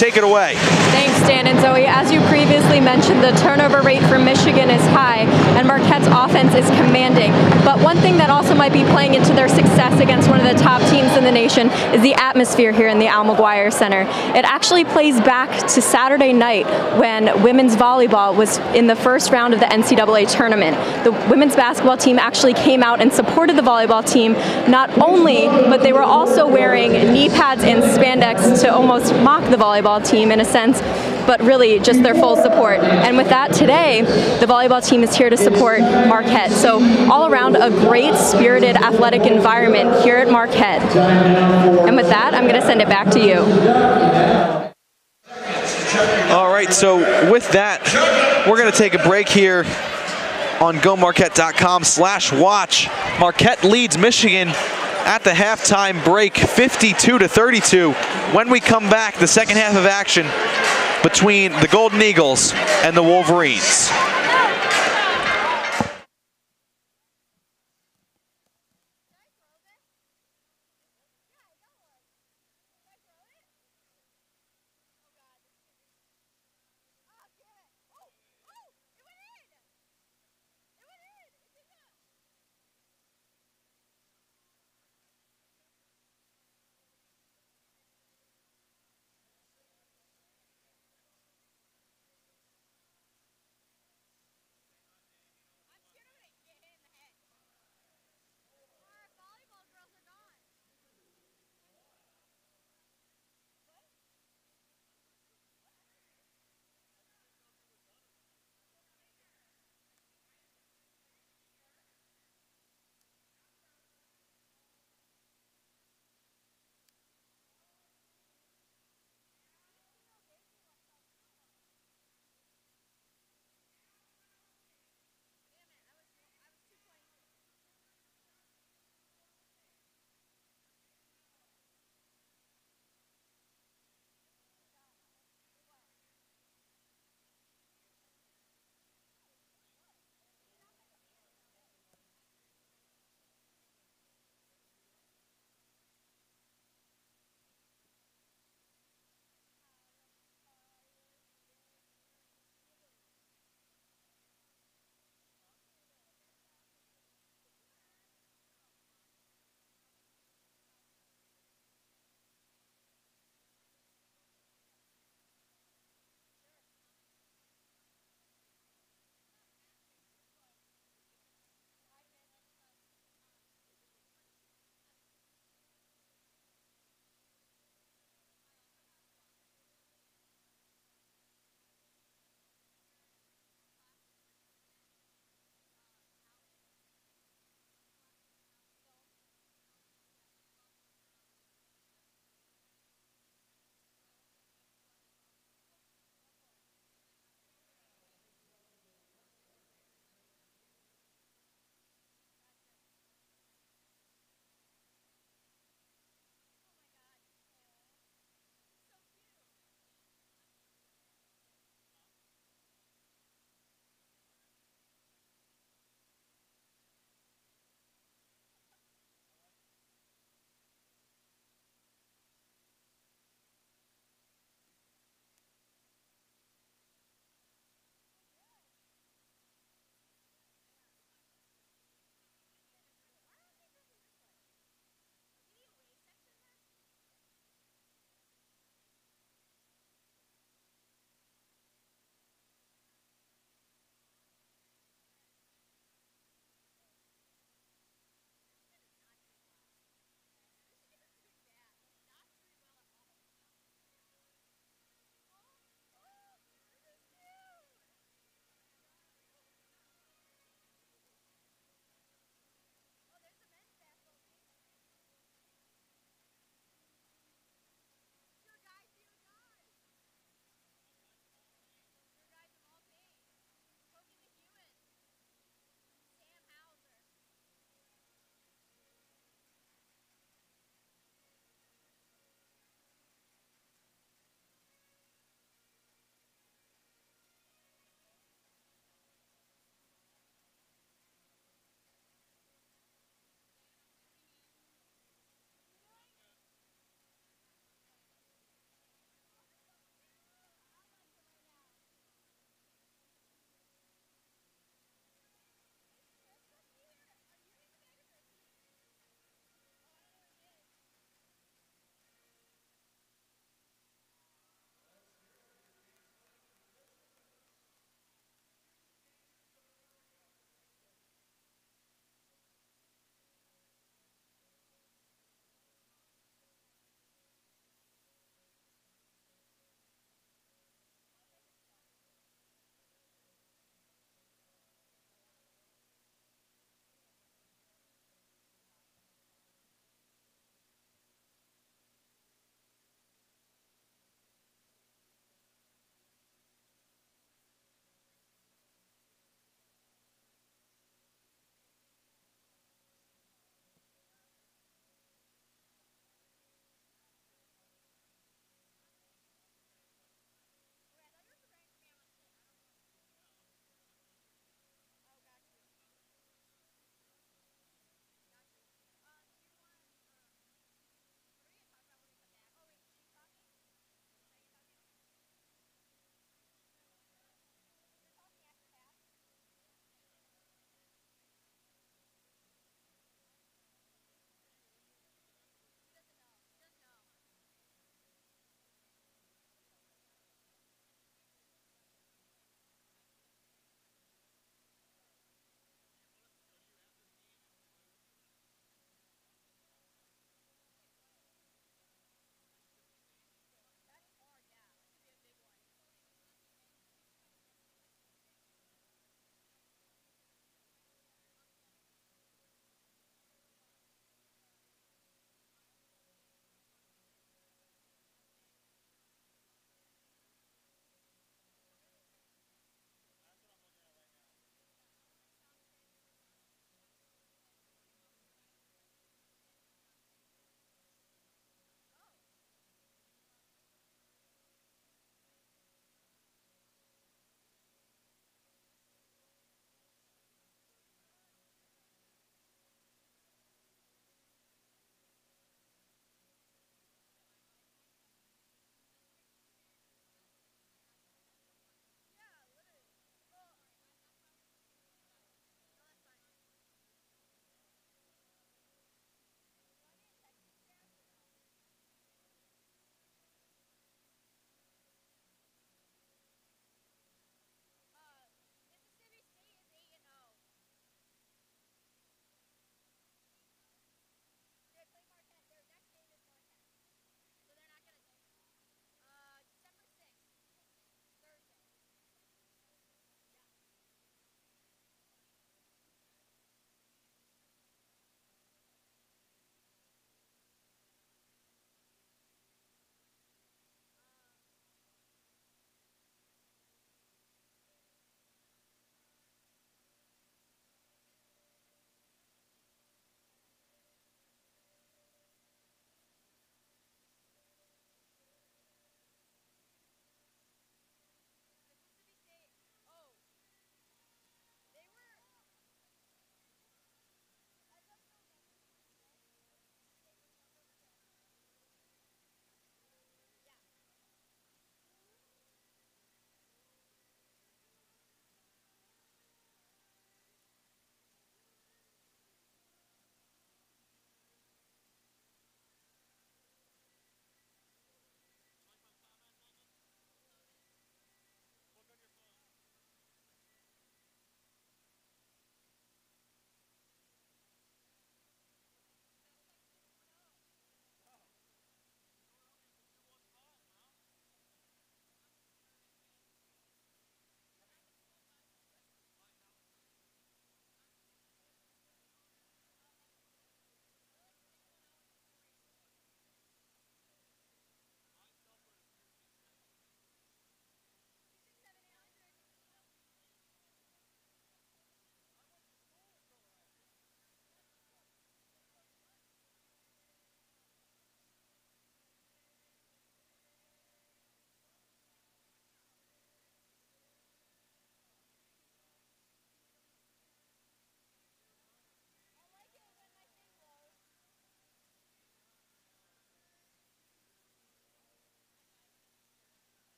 take it away. Thanks, Dan and Zoe. As you previously mentioned, the turnover rate for Michigan is high, and Marquette's offense is commanding. But one thing that also might be playing into their success against one of the top teams in the nation is the atmosphere here in the Al-McGuire Center. It actually plays back to Saturday night when women's volleyball was in the first round of the NCAA tournament. The women's basketball team actually came out and supported the volleyball team, not only, but they were also wearing knee pads and spandex to almost mock the volleyball team in a sense, but really just their full support. And with that, today, the volleyball team is here to support Marquette. So all around, a great spirited athletic environment here at Marquette. And with that, I'm going to send it back to you. All right, so with that, we're going to take a break here on GoMarquette.com/watch. Marquette leads Michigan at the halftime break, 52-32. When we come back, the second half of action between the Golden Eagles and the Wolverines.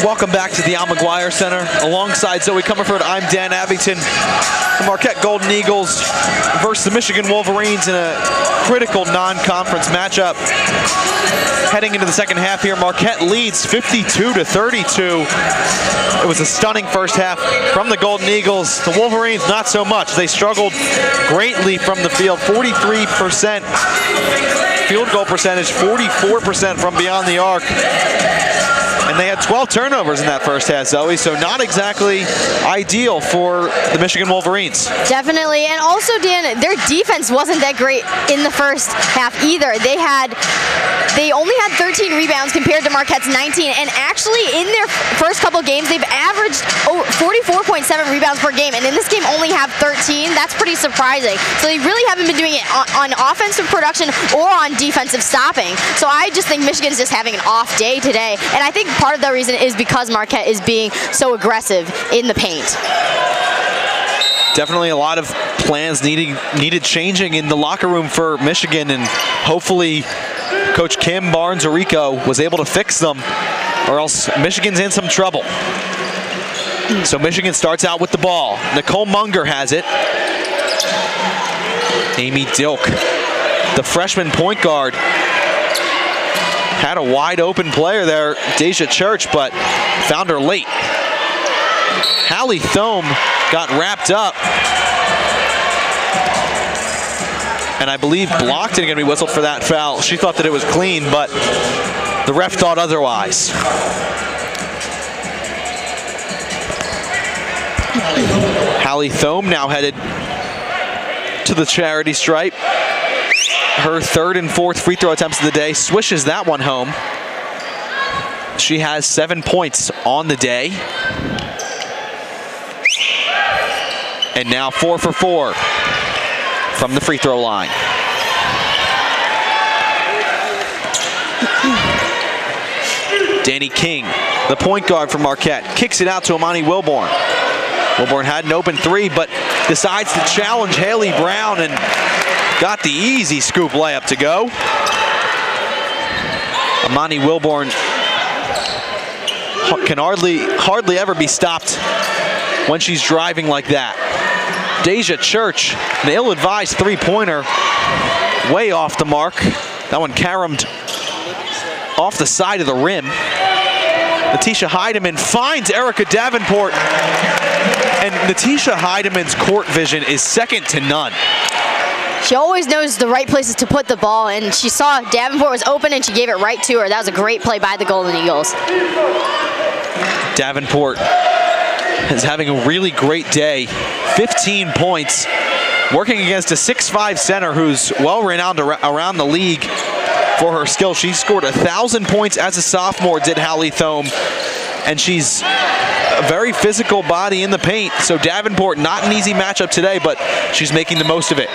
Welcome back to the Al McGuire Center. Alongside Zoe Comerford, I'm Dan Abington. The Marquette Golden Eagles versus the Michigan Wolverines in a critical non-conference matchup. Heading into the second half here, Marquette leads 52-32. It was a stunning first half from the Golden Eagles. The Wolverines, not so much. They struggled greatly from the field, 43% field goal percentage, 44% from beyond the arc. And they had 12 turnovers in that first half, Zoe, so not exactly ideal for the Michigan Wolverines. Definitely, and also, Dan, their defense wasn't that great in the first half either. They only had 13 rebounds compared to Marquette's 19, and actually in their first couple games, they've averaged 44.7 rebounds per game, and in this game only have 13. That's pretty surprising. So they really haven't been doing it on offensive production or on defensive stopping. So I just think Michigan's just having an off day today, and I think part of the reason is because Marquette is being so aggressive in the paint. Definitely a lot of plans needed changing in the locker room for Michigan, and hopefully Coach Kim Barnes-Arico was able to fix them, or else Michigan's in some trouble. So Michigan starts out with the ball. Nicole Munger has it. Amy Dilk, the freshman point guard, had a wide open player there, Deja Church, but found her late. Hallie Thome got wrapped up, and I believe blocked and going to be whistled for that foul. She thought that it was clean, but the ref thought otherwise. Hallie Thome now headed to the charity stripe. Her third and fourth free throw attempts of the day, swishes that one home. She has 7 points on the day. And now 4 for 4 from the free throw line. Danny King, the point guard for Marquette, kicks it out to Amani Wilborn. Wilborn had an open three, but decides to challenge Haley Brown and got the easy scoop layup to go. Amani Wilborn can hardly ever be stopped when she's driving like that. Deja Church, an ill-advised three-pointer, way off the mark. That one caromed off the side of the rim. Natisha Heidemann finds Erica Davenport, and Natisha Heidemann's court vision is second to none. She always knows the right places to put the ball, and she saw Davenport was open and she gave it right to her. That was a great play by the Golden Eagles. Davenport is having a really great day. 15 points, working against a 6'5" center who's well-renowned around the league for her skill. She scored 1,000 points as a sophomore, did Hallie Thome, and she's a very physical body in the paint. So Davenport, not an easy matchup today, but she's making the most of it.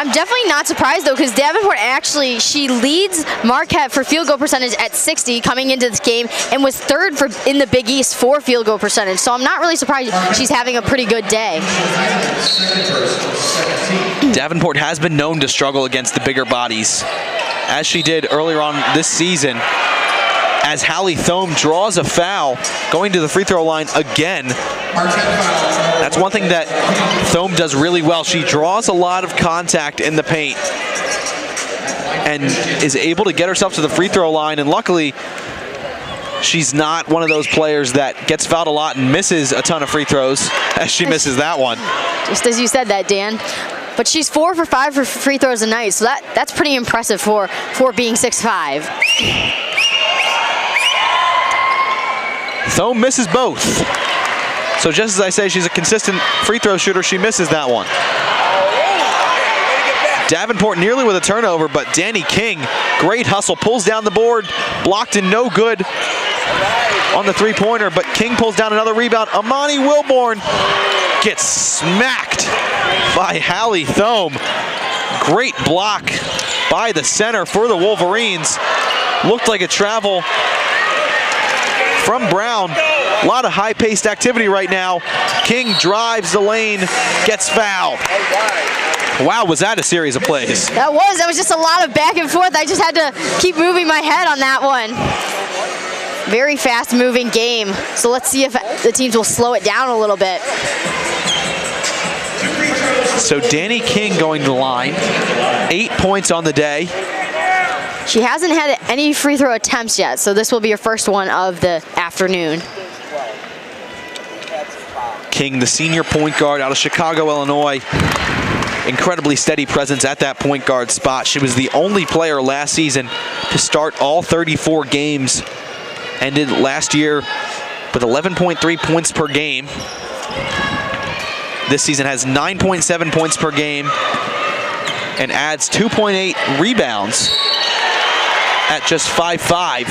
I'm definitely not surprised, though, because Davenport actually, she leads Marquette for field goal percentage at 60 coming into this game, and was third in the Big East for field goal percentage. So I'm not really surprised she's having a pretty good day. Davenport has been known to struggle against the bigger bodies, as she did earlier on this season, as Hallie Thome draws a foul going to the free throw line again. That's one thing that Thome does really well. She draws a lot of contact in the paint and is able to get herself to the free throw line, and luckily she's not one of those players that gets fouled a lot and misses a ton of free throws, as she misses that one. Just as you said that, Dan. But she's 4 for 5 for free throws a night, so that's pretty impressive for being 6'5". Thome misses both. So just as I say, she's a consistent free throw shooter, she misses that one. Davenport nearly with a turnover, but Danny King, great hustle, pulls down the board, blocked and no good on the three-pointer, but King pulls down another rebound. Amani Wilborn gets smacked by Hallie Thome. Great block by the center for the Wolverines. Looked like a travel from Brown. A lot of high-paced activity right now. King drives the lane, gets fouled. Wow, was that a series of plays? That was just a lot of back and forth. I just had to keep moving my head on that one. Very fast-moving game. So let's see if the teams will slow it down a little bit. So Danny King going to the line. 8 points on the day. She hasn't had any free throw attempts yet, so this will be her first one of the afternoon. King, the senior point guard out of Chicago, Illinois. Incredibly steady presence at that point guard spot. She was the only player last season to start all 34 games. Ended last year with 11.3 points per game. This season has 9.7 points per game and adds 2.8 rebounds at just 5'5",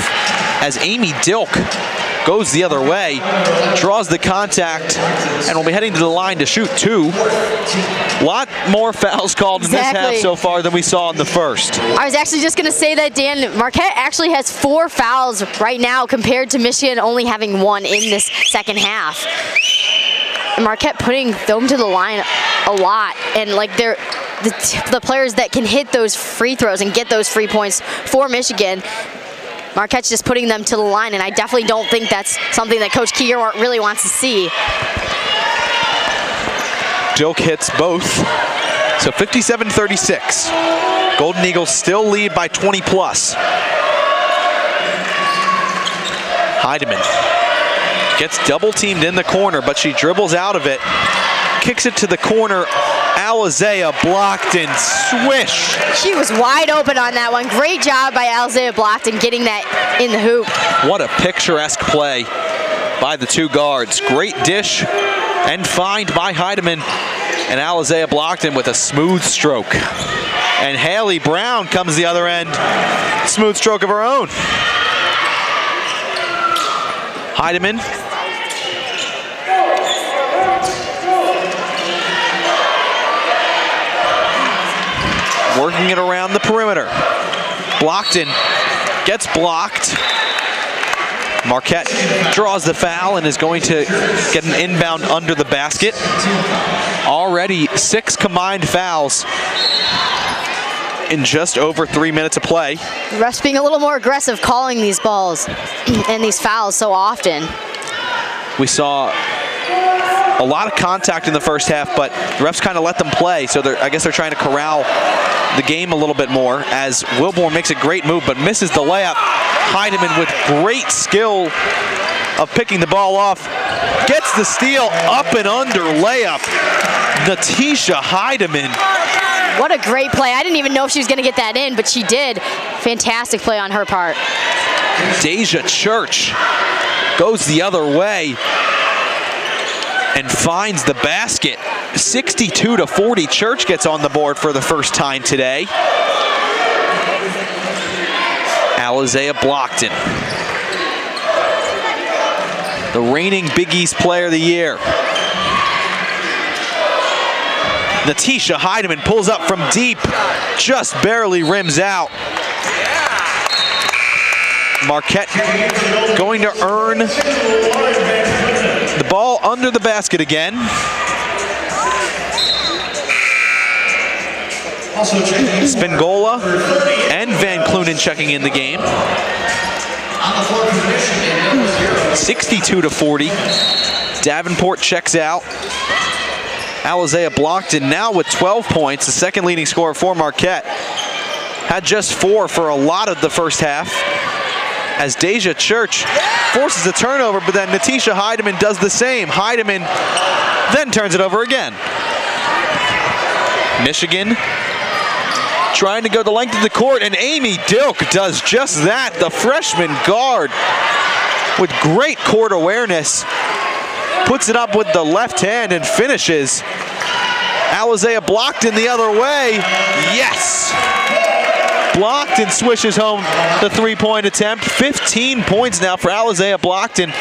as Amy Dilk goes the other way, draws the contact, and will be heading to the line to shoot 2. A lot more fouls called in this half so far than we saw in the first. I was actually just going to say that, Dan, Marquette actually has 4 fouls right now compared to Michigan only having 1 in this second half. And Marquette putting them to the line a lot, and like they're the players that can hit those free throws and get those free points for Michigan. Marquette's just putting them to the line, and I definitely don't think that's something that Coach Keeger really wants to see. Dilk hits both, so 57-36. Golden Eagles still lead by 20 plus. Heidemann gets double teamed in the corner, but she dribbles out of it, kicks it to the corner. Alizea blocked and swish. She was wide open on that one. Great job by Alizea Blockton getting that in the hoop. What a picturesque play by the 2 guards. Great dish and find by Heidemann, and Alizea Blockton with a smooth stroke. And Haley Brown comes the other end. Smooth stroke of her own. Heidemann working it around the perimeter. Blockton gets blocked. Marquette draws the foul and is going to get an inbound under the basket. Already 6 combined fouls in just over 3 minutes of play. The refs being a little more aggressive calling these balls and these fouls so often. We saw a lot of contact in the first half, but the refs kind of let them play, so I guess they're trying to corral the game a little bit more, as Wilborn makes a great move but misses the layup. Heidemann with great skill of picking the ball off, gets the steal, up and under layup. Natisha Heidemann. What a great play. I didn't even know if she was going to get that in, but she did. Fantastic play on her part. Deja Church goes the other way and finds the basket. 62-40. Church gets on the board for the first time today. Alizea Blockton, the reigning Big East Player of the Year. Natisha Heidemann pulls up from deep, just barely rims out. Marquette going to earn the ball under the basket again. Spingola and Van Clunen checking in the game. 62-40. Davenport checks out. Alizea Blockton now with 12 points, the second leading scorer for Marquette. Had just 4 for a lot of the first half, as Deja Church forces a turnover, but then Natisha Heidemann does the same. Heidemann then turns it over again. Michigan trying to go the length of the court, and Amy Dilk does just that. The freshman guard with great court awareness puts it up with the left hand and finishes. Alizea Blockton the other way. Yes! Blockton swishes home the 3-point attempt. 15 points now for Alizea Blockton.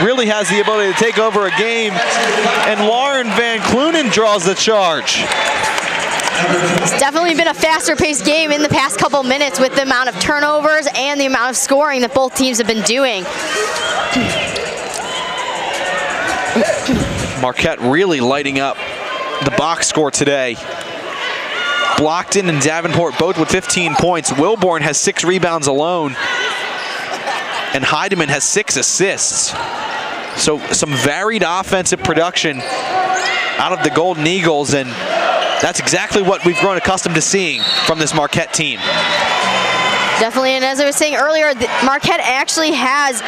Really has the ability to take over a game. And Lauren Van Clunen draws the charge. It's definitely been a faster-paced game in the past couple minutes with the amount of turnovers and the amount of scoring that both teams have been doing. Marquette really lighting up the box score today. Blockton and Davenport both with 15 points. Wilborn has 6 rebounds alone. and Heidemann has 6 assists. So some varied offensive production out of the Golden Eagles, and that's exactly what we've grown accustomed to seeing from this Marquette team. Definitely, and as I was saying earlier, Marquette actually has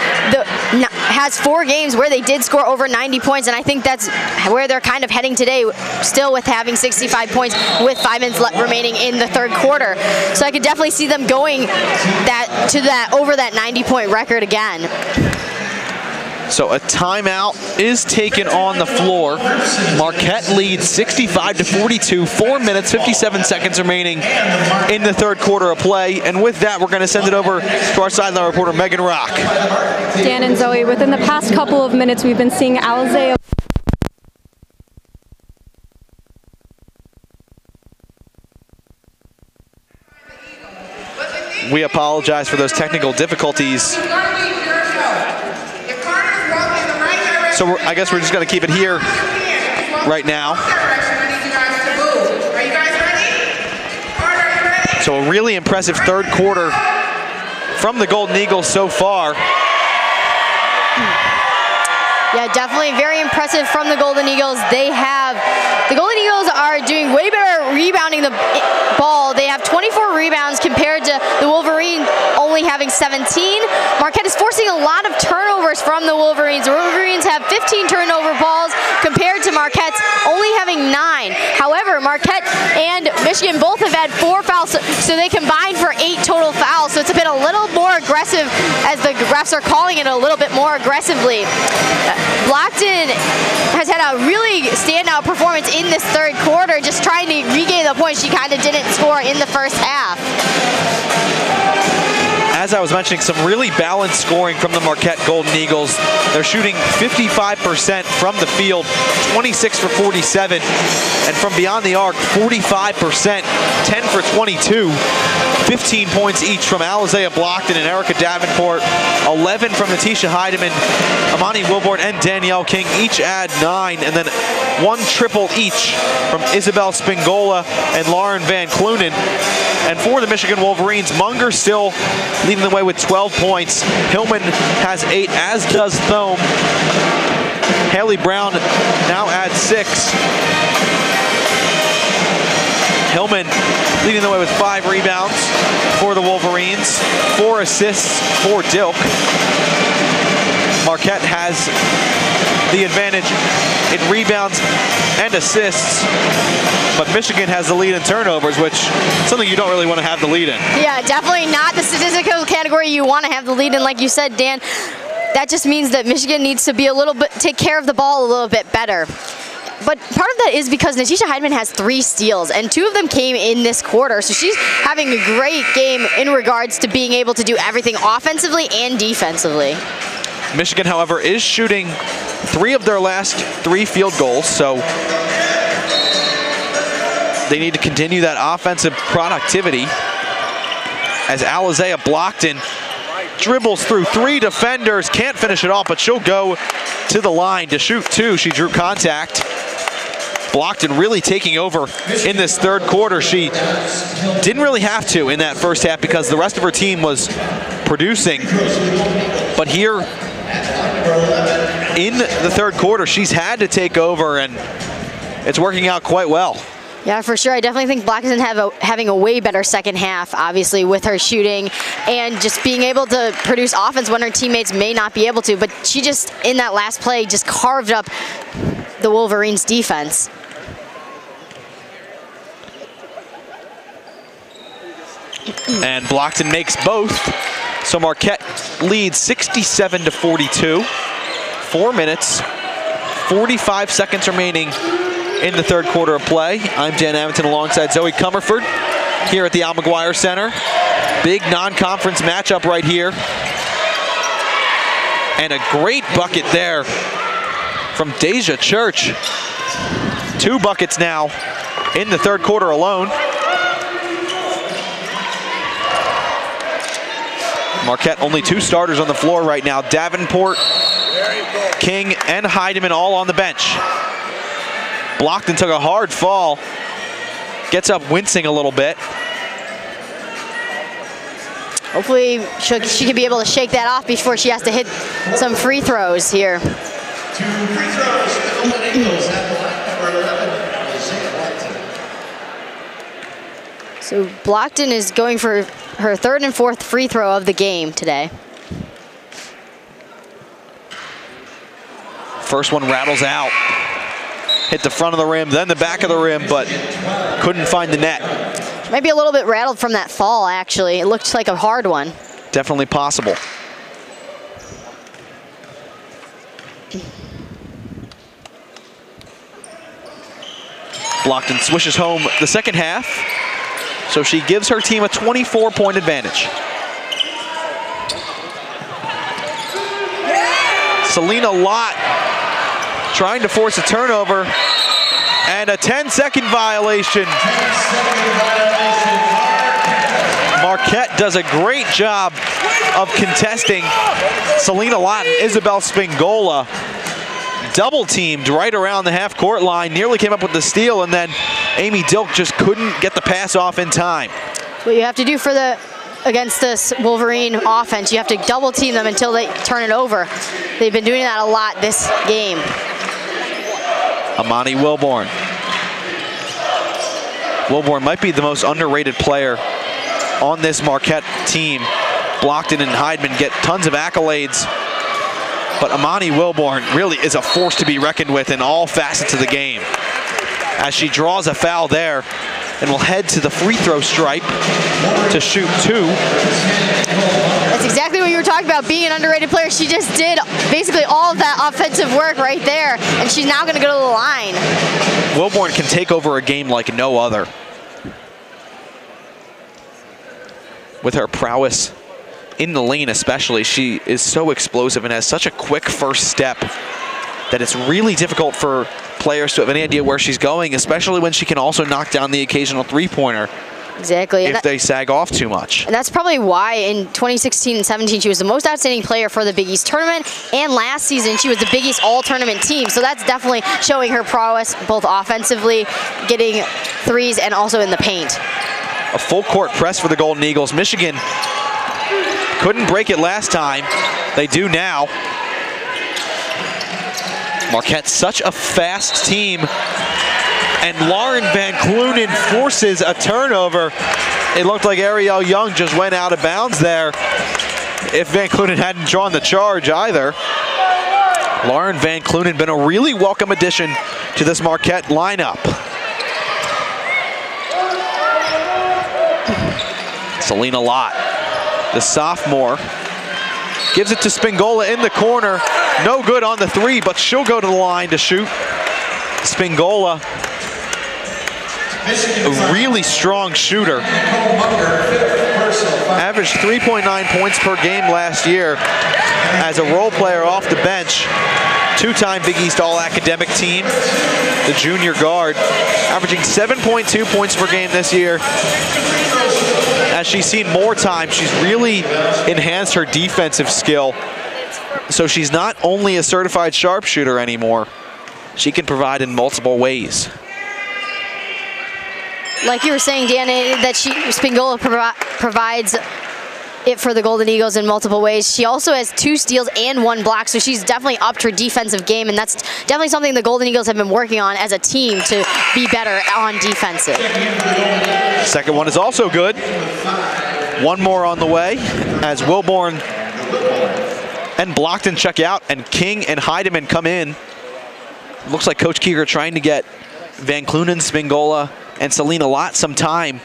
4 games where they did score over 90 points, and I think that's where they're kind of heading today, still with having 65 points with 5 minutes remaining in the third quarter. So I could definitely see them going over that 90-point record again. So a timeout is taken on the floor. Marquette leads 65-42, 4 minutes, 57 seconds remaining in the third quarter of play. And with that, we're going to send it over to our sideline reporter, Megan Rock. Dan and Zoe, within the past couple of minutes, we've been seeing Alizé. We apologize for those technical difficulties. So I guess we're just going to keep it here right now. So a really impressive third quarter from the Golden Eagles so far. Yeah, definitely very impressive from the Golden Eagles. The Golden Eagles are doing way better rebounding the ball. They have 24 rebounds compared to the Wolverines only having 17. Marquette is forcing a lot of turnovers from the Wolverines. The Wolverines have 15 turnover balls compared to Marquette's only having 9. However, Marquette and Michigan both have had 4 fouls, so they combined for 8 total fouls. So it's been a little more aggressive, as the refs are calling it a little bit more aggressively. Blockton has had a really standout performance in this third quarter, just trying to regain the points she kind of didn't score in the first half. As I was mentioning, some really balanced scoring from the Marquette Golden Eagles. They're shooting 55% from the field, 26 for 47, and from beyond the arc, 45%, 10 for 22. 15 points each from Alizé Blockton and Erica Davenport, 11 from Natisha Heidemann, Amani Wilborn, and Danielle King each add 9, and then 1 triple each from Isabel Spingola and Lauren Van Clunen. And for the Michigan Wolverines, Munger still leading the way with 12 points. Hillman has 8, as does Thome. Haley Brown now adds 6. Hillman leading the way with 5 rebounds for the Wolverines, 4 assists for Dilk. Marquette has the advantage in rebounds and assists, but Michigan has the lead in turnovers, which is something you don't really want to have the lead in. Yeah, definitely not the statistical category you want to have the lead in. Like you said, Dan, that just means that Michigan needs to be take care of the ball a little bit better. But part of that is because Natisha Heidemann has 3 steals, and 2 of them came in this quarter. So she's having a great game in regards to being able to do everything offensively and defensively. Michigan, however, is shooting 3 of their last 3 field goals, so they need to continue that offensive productivity. As Alizé Blockton dribbles through 3 defenders, can't finish it off, but she'll go to the line to shoot 2. She drew contact. Blockton really taking over in this third quarter. She didn't really have to in that first half because the rest of her team was producing. But here in the third quarter, she's had to take over, and it's working out quite well. Yeah, for sure. I definitely think Blockton having a way better second half, obviously, with her shooting and just being able to produce offense when her teammates may not be able to. But she just, in that last play, just carved up the Wolverines' defense. And Blockton makes both. So Marquette leads 67-42. 4 minutes, 45 seconds remaining in the third quarter of play. I'm Dan Avington alongside Zoe Comerford here at the Al McGuire Center. Big non-conference matchup right here. And a great bucket there from Deja Church. 2 buckets now in the third quarter alone. Marquette only 2 starters on the floor right now. Davenport, King, and Heidemann all on the bench. Blockton took a hard fall. Gets up wincing a little bit. Hopefully she could be able to shake that off before she has to hit some free throws here. 2 free throws for the Golden Eagles at the line, number 11, Isaiah Blackton. So Blackton is going for her 3rd and 4th free throw of the game today. First one rattles out. Hit the front of the rim, then the back of the rim, but couldn't find the net. She might be a little bit rattled from that fall, actually. It looked like a hard one. Definitely possible. Blackton swishes home the second half, so she gives her team a 24-point advantage. Selena Lott trying to force a turnover, and a 10-second violation. Marquette does a great job of contesting Selena Lott and Isabel Spingola. Double teamed right around the half-court line, nearly came up with the steal, and then Amy Dilk just couldn't get the pass off in time. What you have to do against this Wolverine offense, you have to double team them until they turn it over. They've been doing that a lot this game. Amani Wilborn. Wilborn might be the most underrated player on this Marquette team. Blockton and Heidman get tons of accolades, but Amani Wilborn really is a force to be reckoned with in all facets of the game. As she draws a foul there and will head to the free throw stripe to shoot 2. That's exactly what you were talking about, being an underrated player. She just did basically all of that offensive work right there, and she's now going to go to the line. Wilborn can take over a game like no other. With her prowess in the lane especially, she is so explosive and has such a quick first step that it's really difficult for players to have any idea where she's going, especially when she can also knock down the occasional three-pointer. Exactly. If they sag off too much. And that's probably why in 2016 and 17 she was the most outstanding player for the Big East tournament, and last season she was the Big East all-tournament team. So that's definitely showing her prowess both offensively, getting threes, and also in the paint. A full court press for the Golden Eagles. Michigan couldn't break it last time. They do now. Marquette's such a fast team, and Lauren Van Clunen forces a turnover. It looked like Ariel Young just went out of bounds there, if Van Clunen hadn't drawn the charge either. Lauren Van Clunen been a really welcome addition to this Marquette lineup. Selena Lott, the sophomore, gives it to Spingola in the corner. No good on the 3, but she'll go to the line to shoot. Spingola, a really strong shooter. Averaged 3.9 points per game last year as a role player off the bench. 2-time Big East All-Academic team, the junior guard, averaging 7.2 points per game this year. As she's seen more time, she's really enhanced her defensive skill. So she's not only a certified sharpshooter anymore, she can provide in multiple ways. Like you were saying, Dan, that Spingola provides it for the Golden Eagles in multiple ways. She also has 2 steals and 1 block, so she's definitely upped her defensive game, and that's definitely something the Golden Eagles have been working on as a team to be better on defensive. Second one is also good. 1 more on the way as Wilborn and Blockton check out, and King and Heidemann come in. Looks like Coach Kieger trying to get Van Clunen, Spingola, and Selena Lott some time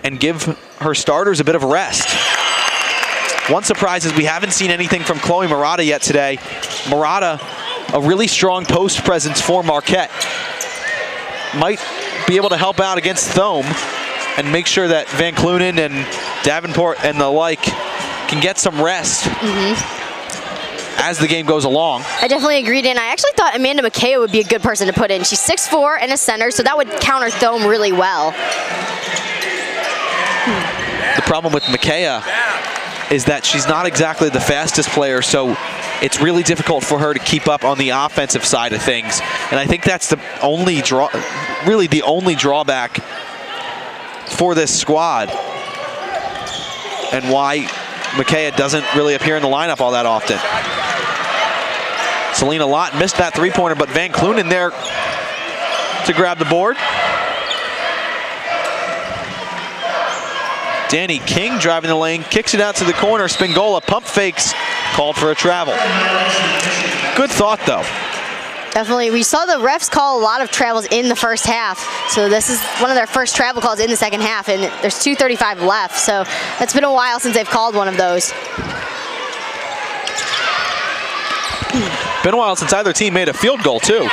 and give her starters a bit of rest. One surprise is we haven't seen anything from Chloe Murata yet today. Murata, a really strong post presence for Marquette. Might be able to help out against Thome and make sure that Van Clunen and Davenport and the like can get some rest as the game goes along. I definitely agreed, and I actually thought Amanda McKay would be a good person to put in. She's 6'4" and a center, so that would counter Thome really well. The problem with Micaiah is that she's not exactly the fastest player, so it's really difficult for her to keep up on the offensive side of things. And I think that's the only really the only drawback for this squad. and why Micaiah doesn't really appear in the lineup all that often. Selena Lott missed that three-pointer, but Van Clunen there to grab the board. Danny King driving the lane, kicks it out to the corner. Spingola pump fakes, called for a travel. Good thought, though. Definitely. We saw the refs call a lot of travels in the first half. So this is one of their first travel calls in the second half, and there's 2:35 left. So it's been a while since they've called one of those. Been a while since either team made a field goal, too.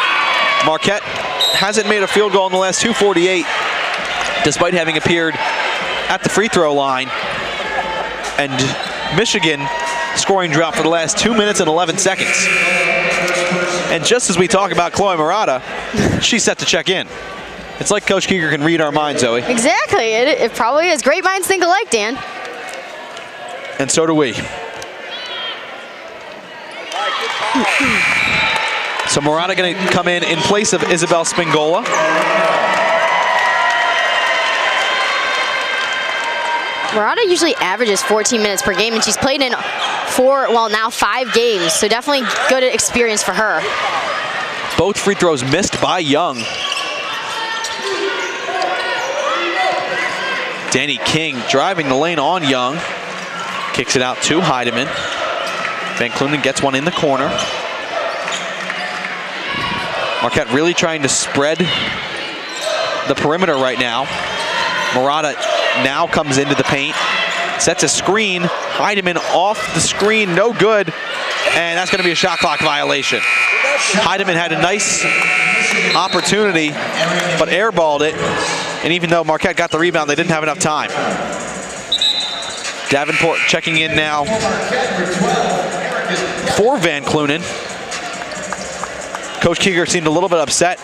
Marquette hasn't made a field goal in the last 2:48, despite having appeared at the free throw line. And Michigan scoring drought for the last 2 minutes and 11 seconds. And just as we talk about Chloe Murata, she's set to check in. It's like Coach Keeger can read our minds, Zoe. Exactly. It probably is. Great minds think alike, Dan. And so do we. So Murata going to come in place of Isabel Spingola. Murata usually averages 14 minutes per game, and she's played in now 5 games, so definitely good experience for her. Both free throws missed by Young. Danny King driving the lane on Young. Kicks it out to Heidemann. Van Clunen gets one in the corner. Marquette really trying to spread the perimeter right now. Murata now comes into the paint, sets a screen. Heidemann off the screen, no good, and that's going to be a shot clock violation. Heidemann had a nice opportunity, but airballed it, and even though Marquette got the rebound, they didn't have enough time. Davenport checking in now for Van Clunen. Coach Keeger seemed a little bit upset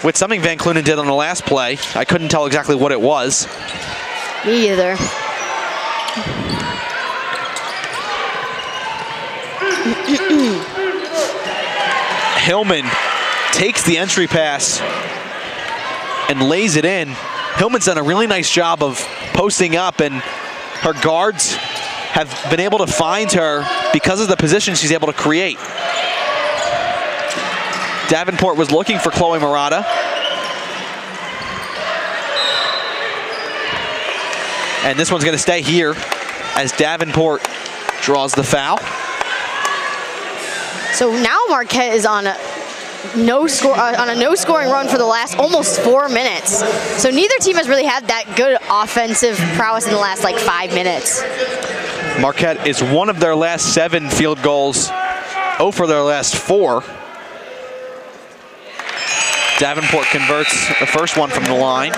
with something Van Clunen did on the last play. I couldn't tell exactly what it was. Me either. Hillman takes the entry pass and lays it in. Hillman's done a really nice job of posting up, and her guards have been able to find her because of the position she's able to create. Davenport was looking for Chloe Murata. And this one's going to stay here as Davenport draws the foul. So now Marquette is on a no scoring run for the last almost 4 minutes. So neither team has really had that good offensive prowess in the last 5 minutes. Marquette is one of their last 7 field goals, 0 for their last 4. Davenport converts the first one from the line.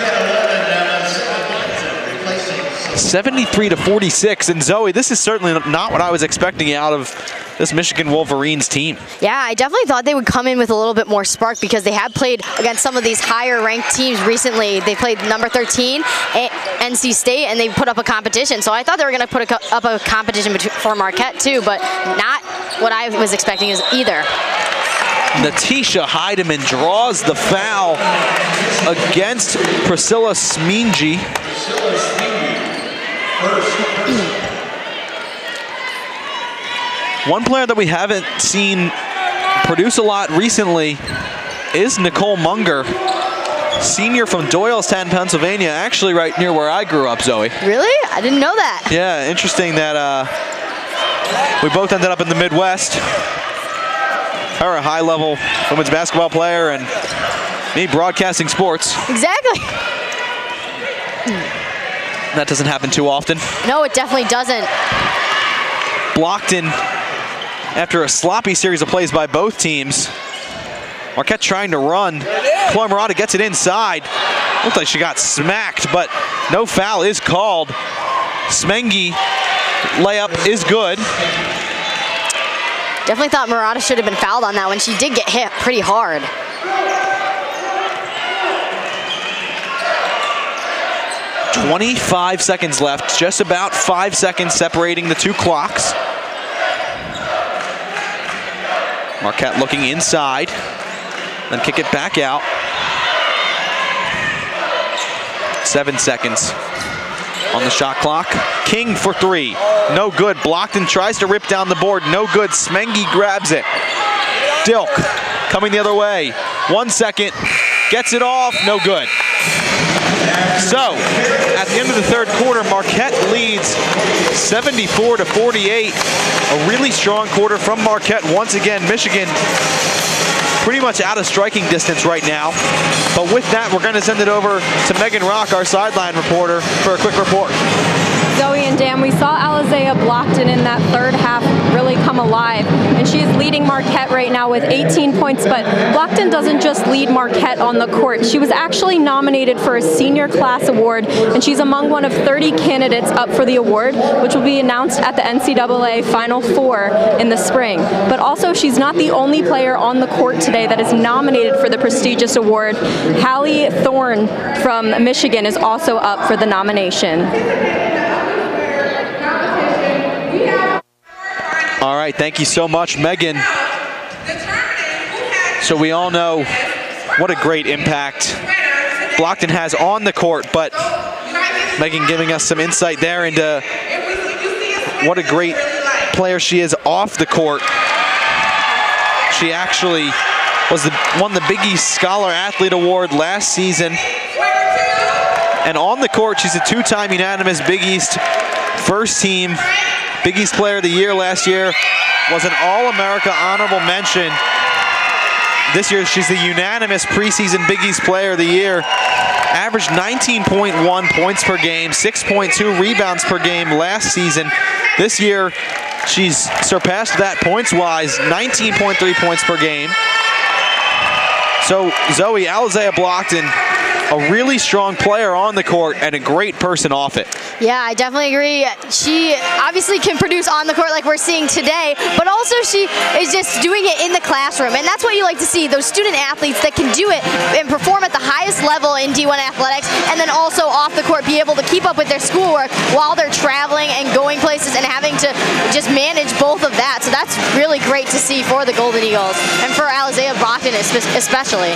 73-46, and Zoe, this is certainly not what I was expecting out of this Michigan Wolverines team. Yeah, I definitely thought they would come in with a little bit more spark because they have played against some of these higher ranked teams recently. They played number 13, NC State, and they put up a competition. So I thought they were going to put up a competition for Marquette too, but not what I was expecting either. Natisha Heidemann draws the foul against Priscilla Smingy. One player that we haven't seen produce a lot recently is Nicole Munger, senior from Doylestown, Pennsylvania, actually right near where I grew up, Zoe. Really? I didn't know that. Yeah, interesting that we both ended up in the Midwest. Her a high-level women's basketball player, and me broadcasting sports. Exactly. That doesn't happen too often. No, it definitely doesn't. Blocked in after a sloppy series of plays by both teams. Marquette trying to run. Chloe Murata gets it inside. Looked like she got smacked, but no foul is called. Smengi layup is good. Definitely thought Murata should have been fouled on that one. She did get hit pretty hard. .25 seconds left, just about 5 seconds separating the two clocks. Marquette looking inside, then kick it back out. 7 seconds on the shot clock. King for three. No good. Blockton tries to rip down the board. No good. Smengi grabs it. Dilk coming the other way. 1 second. Gets it off. No good. So, at the end of the third quarter, Marquette leads 74-48. A really strong quarter from Marquette. Once again, Michigan pretty much out of striking distance right now. But with that, we're going to send it over to Megan Rock, our sideline reporter, for a quick report. Zoe and Dan, we saw Alizea Blockton in that third half really come alive, and she is leading Marquette right now with 18 points, but Blockton doesn't just lead Marquette on the court. She was actually nominated for a senior class award, and she's among one of 30 candidates up for the award, which will be announced at the NCAA Final Four in the spring. But also, she's not the only player on the court today that is nominated for the prestigious award. Hallie Thorne from Michigan is also up for the nomination. All right, thank you so much, Megan. So we all know what a great impact Blockton has on the court, but Megan giving us some insight there into what a great player she is off the court. She actually won the Big East Scholar Athlete Award last season. And on the court, she's a two-time unanimous Big East first team. Big East Player of the Year last year, was an All-America honorable mention. This year, she's the unanimous preseason Big East Player of the Year. Averaged 19.1 points per game, 6.2 rebounds per game last season. This year, she's surpassed that points-wise, 19.3 points per game. So Zoe, Alizea Blockton, a really strong player on the court and a great person off it. Yeah, I definitely agree. She obviously can produce on the court like we're seeing today, but also she is just doing it in the classroom. And that's what you like to see, those student athletes that can do it and perform at the highest level in D1 athletics, and then also off the court be able to keep up with their schoolwork while they're traveling and going places and having to just manage both of that. So that's really great to see for the Golden Eagles and for Alizea Blockton especially.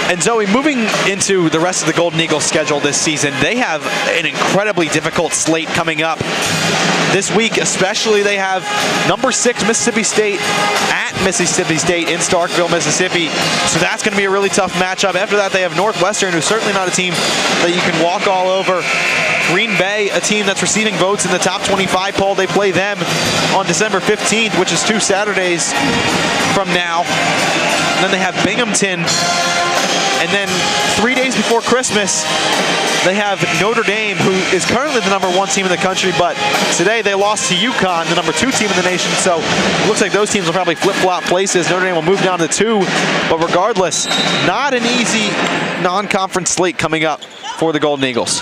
And Zoe, moving into the rest of the Golden Eagles schedule this season, they have an incredibly difficult slate coming up. This week especially, they have number 6 Mississippi State at Mississippi State in Starkville, Mississippi. So that's going to be a really tough matchup. After that, they have Northwestern, who's certainly not a team that you can walk all over. Green Bay, a team that's receiving votes in the top 25 poll. They play them on December 15th, which is 2 Saturdays from now. And then they have Binghamton. And then 3 days before Christmas, they have Notre Dame, who is currently the number 1 team in the country, but today they lost to UConn, the number 2 team in the nation. So it looks like those teams will probably flip-flop places. Notre Dame will move down to 2, but regardless, not an easy non-conference slate coming up for the Golden Eagles.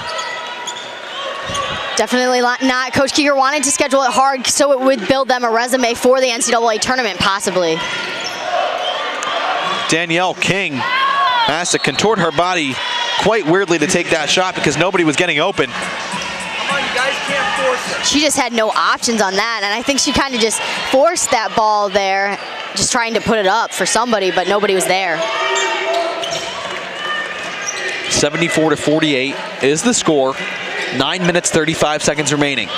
Definitely not. Coach Keeger wanted to schedule it hard so it would build them a resume for the NCAA tournament, possibly. Danielle King has to contort her body quite weirdly to take that shot because nobody was getting open. Come on, you guys can't force it. She just had no options on that, and I think she kind of just forced that ball there, just trying to put it up for somebody, but nobody was there. 74-48 is the score. 9 minutes, 35 seconds remaining.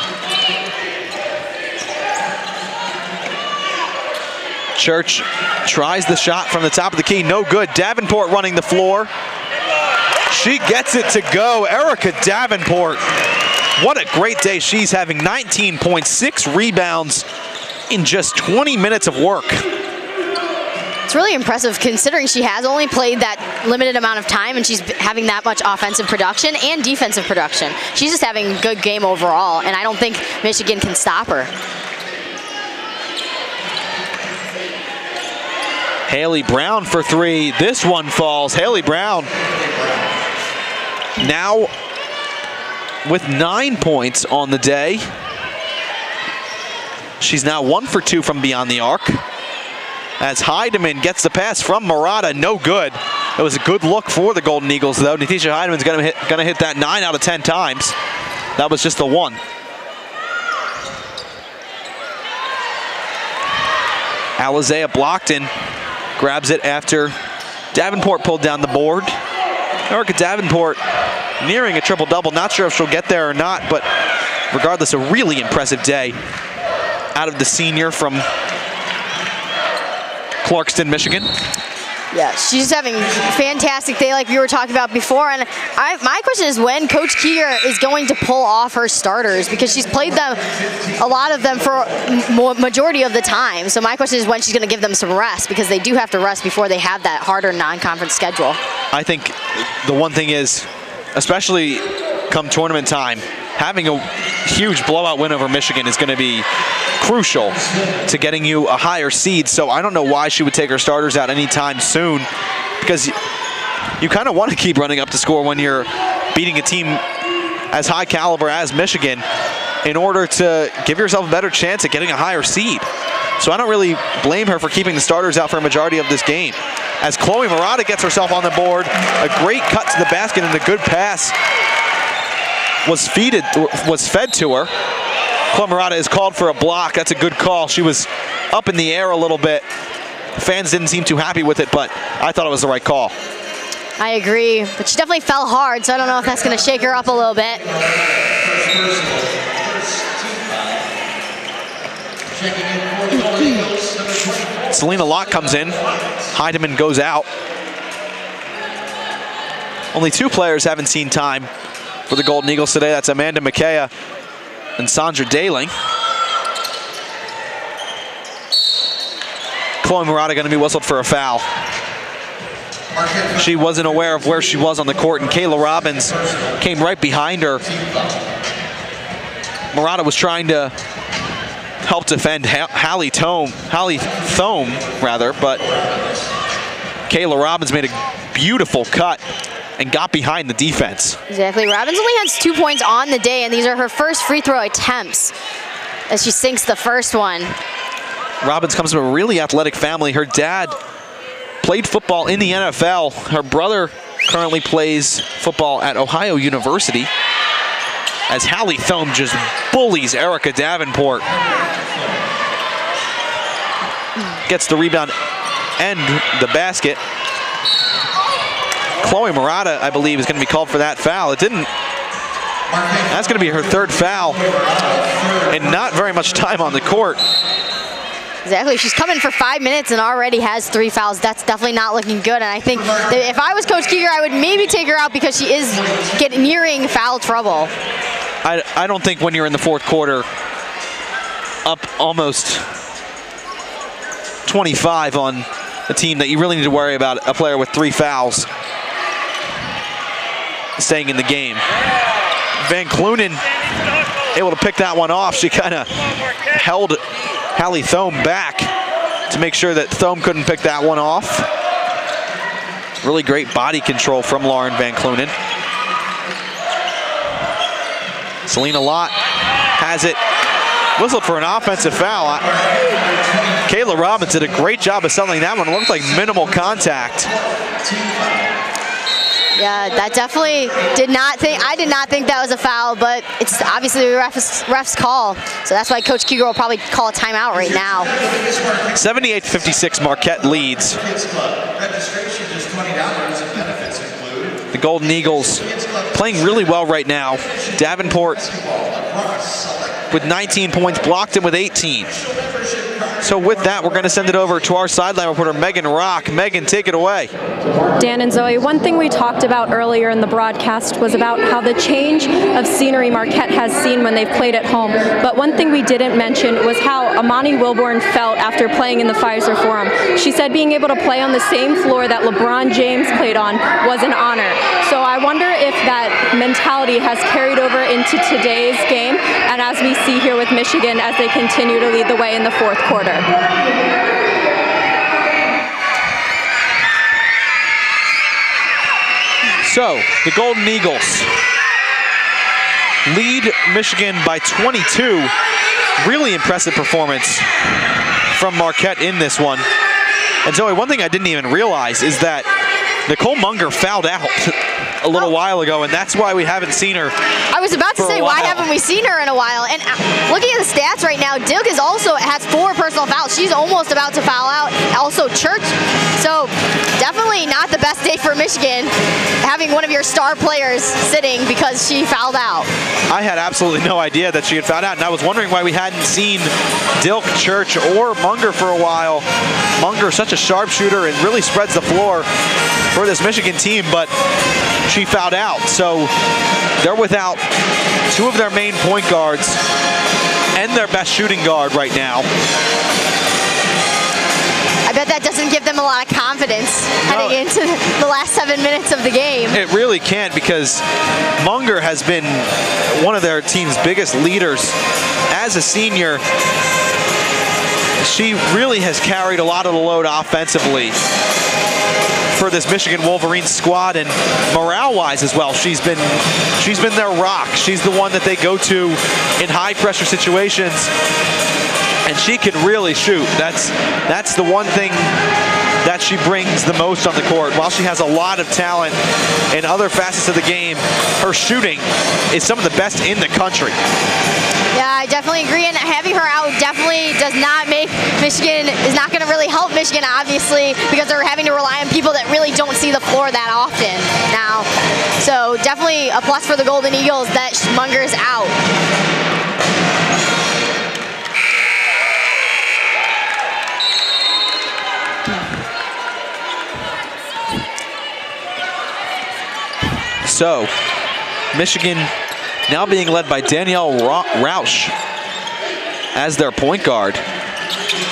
Church tries the shot from the top of the key, no good. Davenport running the floor. She gets it to go. Erica Davenport, what a great day she's having. 19.6 rebounds in just 20 minutes of work. It's really impressive considering she has only played that limited amount of time and she's having that much offensive production and defensive production. She's just having a good game overall, and I don't think Michigan can stop her. Haley Brown for 3. This one falls. Haley Brown now with 9 points on the day. She's now 1 for 2 from beyond the arc. As Heidemann gets the pass from Murata, no good. It was a good look for the Golden Eagles, though. Natisha Heidemann's gonna hit that 9 out of 10 times. That was just the 1. Alizea Blockton grabs it after Davenport pulled down the board. Erica Davenport nearing a triple-double. Not sure if she'll get there or not, but regardless, a really impressive day out of the senior from Clarkston, Michigan. Yeah, she's having a fantastic day like we were talking about before. And my question is when Coach Keeger is going to pull off her starters, because she's played them, a lot of them, for majority of the time. So my question is when she's going to give them some rest, because they do have to rest before they have that harder non-conference schedule. I think the one thing is, especially come tournament time, having a huge blowout win over Michigan is going to be crucial to getting you a higher seed. So I don't know why she would take her starters out anytime soon, because you kind of want to keep running up the score when you're beating a team as high caliber as Michigan in order to give yourself a better chance at getting a higher seed. So I don't really blame her for keeping the starters out for a majority of this game. As Chloe Murata gets herself on the board, a great cut to the basket and a good pass was fed to her. Chloe Murata is called for a block. That's a good call. She was up in the air a little bit. Fans didn't seem too happy with it, but I thought it was the right call. I agree, but she definitely fell hard, so I don't know if that's going to shake her up a little bit. Selena Locke comes in. Heidemann goes out. Only two players haven't seen time for the Golden Eagles today. That's Amanda McKaya and Sandra Daling. Chloe Murata going to be whistled for a foul. She wasn't aware of where she was on the court, and Kayla Robbins came right behind her. Murata was trying to help defend Hallie Thome, but Kayla Robbins made a beautiful cut and got behind the defense. Exactly. Robbins only has 2 points on the day, and these are her first free throw attempts as she sinks the first one. Robbins comes from a really athletic family. Her dad played football in the NFL. Her brother currently plays football at Ohio University, as Hallie Thome just bullies Erica Davenport. Gets the rebound and the basket. Chloe Murata, I believe, is going to be called for that foul. It didn't. That's going to be her third foul, and not very much time on the court. Exactly. She's come in for 5 minutes and already has 3 fouls. That's definitely not looking good. And I think that if I was Coach Keeger, I would maybe take her out because she is nearing foul trouble. I don't think when you're in the fourth quarter, up almost 25 on a team, that you really need to worry about a player with 3 fouls staying in the game. Van Clunen able to pick that one off. She kind of held Hallie Thome back to make sure that Thome couldn't pick that one off. Really great body control from Lauren Van Clunen. Selena Lott has it. Whistled for an offensive foul. Kayla Robbins did a great job of settling that one. It looked like minimal contact. Yeah, that definitely I did not think that was a foul, but it's obviously the ref's call. So that's why Coach Keeger will probably call a timeout right now. 78-56, Marquette leads. The Golden Eagles playing really well right now. Davenport with 19 points, blocked him with 18. So with that, we're going to send it over to our sideline reporter, Megan Rock. Megan, take it away. Dan and Zoe, one thing we talked about earlier in the broadcast was about how the change of scenery Marquette has seen when they've played at home. But one thing we didn't mention was how Amani Wilborn felt after playing in the Pfizer Forum. She said being able to play on the same floor that LeBron James played on was an honor. So I wonder if that mentality has carried over into today's game, and as we see here with Michigan as they continue to lead the way in the fourth quarter. So, the Golden Eagles lead Michigan by 22. Really impressive performance from Marquette in this one. And Zoe, one thing I didn't even realize is that Nicole Munger fouled out a little while ago, and that's why we haven't seen her. I was about to say, why haven't we seen her in a while? And looking at the stats right now, Dilk has 4 personal fouls. She's almost about to foul out. Also Church. So definitely not the best day for Michigan, having one of your star players sitting because she fouled out. I had absolutely no idea that she had fouled out, and I was wondering why we hadn't seen Dilk, Church, or Munger for a while. Munger, such a sharpshooter, and really spreads the floor for this Michigan team, but she fouled out. So they're without two of their main point guards and their best shooting guard right now. I bet that doesn't give them a lot of confidence heading into the last 7 minutes of the game. It really can't, because Munger has been one of their team's biggest leaders. As a senior, she really has carried a lot of the load offensively for this Michigan Wolverines squad, and morale-wise as well. She's been their rock. She's the one that they go to in high-pressure situations, and she can really shoot. That's the one thing that she brings the most on the court. While she has a lot of talent in other facets of the game, her shooting is some of the best in the country. Yeah, I definitely agree, and having her out definitely does not make Michigan, is not going to really help Michigan, obviously, because they're having to rely on people that really don't see the floor that often now. So definitely a plus for the Golden Eagles that Munger is out. So, Michigan now being led by Danielle Rausch as their point guard.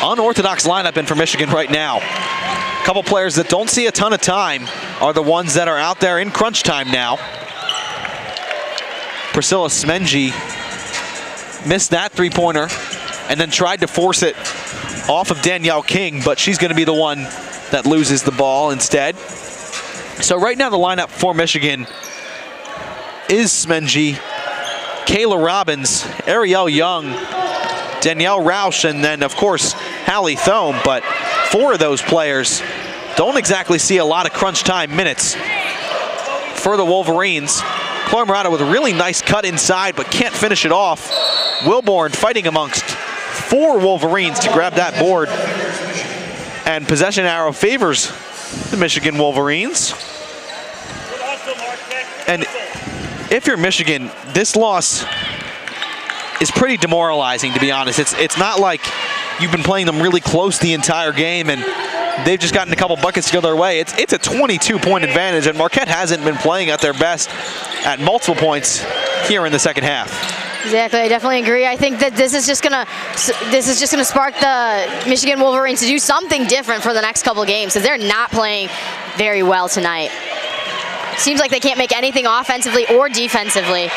Unorthodox lineup in for Michigan right now. A couple players that don't see a ton of time are the ones that are out there in crunch time now. Priscilla Smenji missed that three-pointer and then tried to force it off of Danielle King, but she's going to be the one that loses the ball instead. So right now the lineup for Michigan is Smenji, Kayla Robbins, Ariel Young, Danielle Rausch, and then of course Hallie Thome. But four of those players don't exactly see a lot of crunch time minutes for the Wolverines. Chloe Murata with a really nice cut inside, but can't finish it off. Wilborn fighting amongst four Wolverines to grab that board, and possession arrow favors the Michigan Wolverines. And if you're Michigan, this loss is pretty demoralizing, to be honest. It's not like you've been playing them really close the entire game and they've just gotten a couple buckets to go their way. It's a 22-point advantage, and Marquette hasn't been playing at their best at multiple points here in the second half. Exactly, I definitely agree. I think that this is just gonna spark the Michigan Wolverines to do something different for the next couple of games, because they're not playing very well tonight. Seems like they can't make anything offensively or defensively.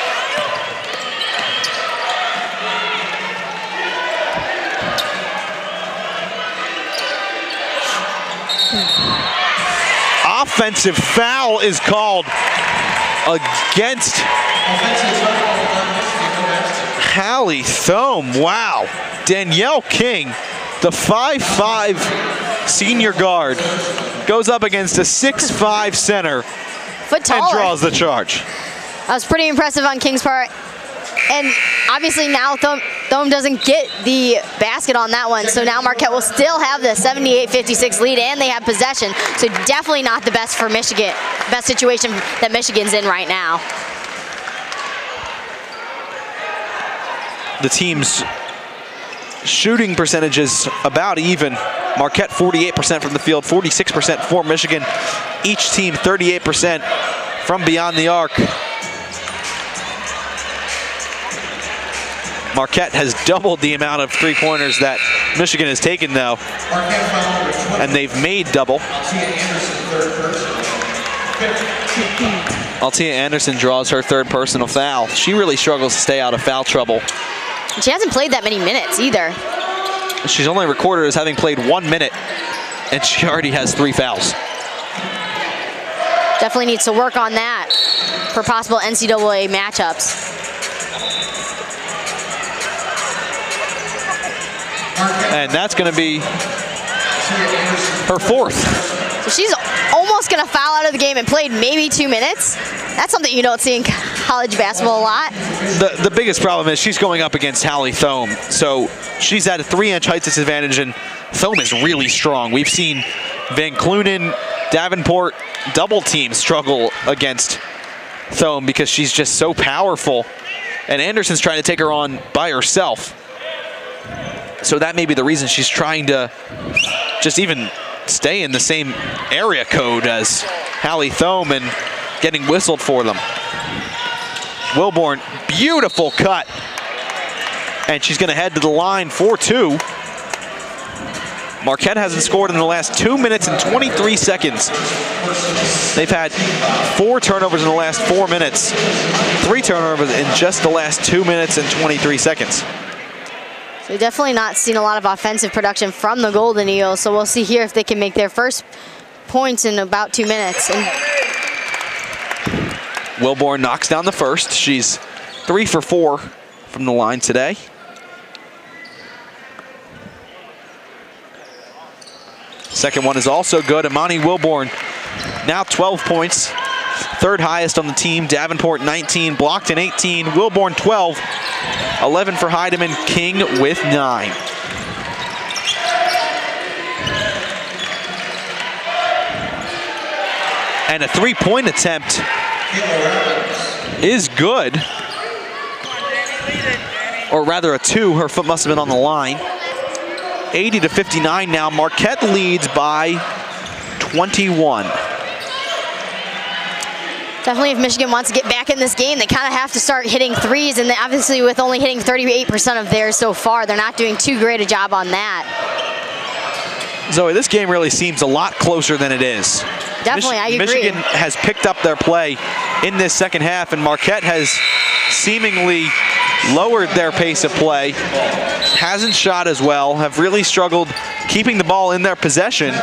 Offensive foul is called against Hallie Thome. Wow. Danielle King, the 5'5" senior guard, goes up against a 6'5" center Foot taller. And draws the charge. That was pretty impressive on King's part. And obviously now Thome doesn't get the basket on that one, so now Marquette will still have the 78-56 lead, and they have possession. So definitely not the best for Michigan, best situation that Michigan's in right now. The team's shooting percentage is about even. Marquette 48% from the field, 46% for Michigan. Each team 38% from beyond the arc. Marquette has doubled the amount of three-pointers that Michigan has taken, though, and they've made double. Altia Anderson draws her third personal foul. She really struggles to stay out of foul trouble. She hasn't played that many minutes either. She's only recorded as having played 1 minute, and she already has 3 fouls. Definitely needs to work on that for possible NCAA matchups. And that's going to be her fourth. So she's almost going to foul out of the game and played maybe 2 minutes. That's something you don't see in college basketball a lot. The biggest problem is she's going up against Hallie Thome. So she's at a 3-inch height disadvantage, and Thome is really strong. We've seen Van Clunen Davenport double team struggle against Thome because she's just so powerful. And Anderson's trying to take her on by herself. So that may be the reason she's trying to just even stay in the same area code as Hallie Thome and getting whistled for them. Wilborn, beautiful cut. And she's going to head to the line for 2. Marquette hasn't scored in the last 2 minutes and 23 seconds. They've had 4 turnovers in the last 4 minutes. 3 turnovers in just the last 2 minutes and 23 seconds. So we've definitely not seen a lot of offensive production from the Golden Eagles, so we'll see here if they can make their first points in about 2 minutes. And Wilborn knocks down the first. She's 3 for 4 from the line today. Second one is also good. Imani Wilborn now 12 points. 3rd highest on the team. Davenport 19, Blockton 18, Wilborn 12. 11 for Heidemann, King with 9. And a 3-point attempt is good. Or rather a 2, her foot must have been on the line. 80-59 now, Marquette leads by 21. definitely if Michigan wants to get back in this game, they kind of have to start hitting threes, and obviously with only hitting 38% of theirs so far, they're not doing too great a job on that. Zoe, this game really seems a lot closer than it is. Definitely, I agree. Michigan has picked up their play in this second half, and Marquette has seemingly lowered their pace of play, hasn't shot as well, have really struggled keeping the ball in their possession.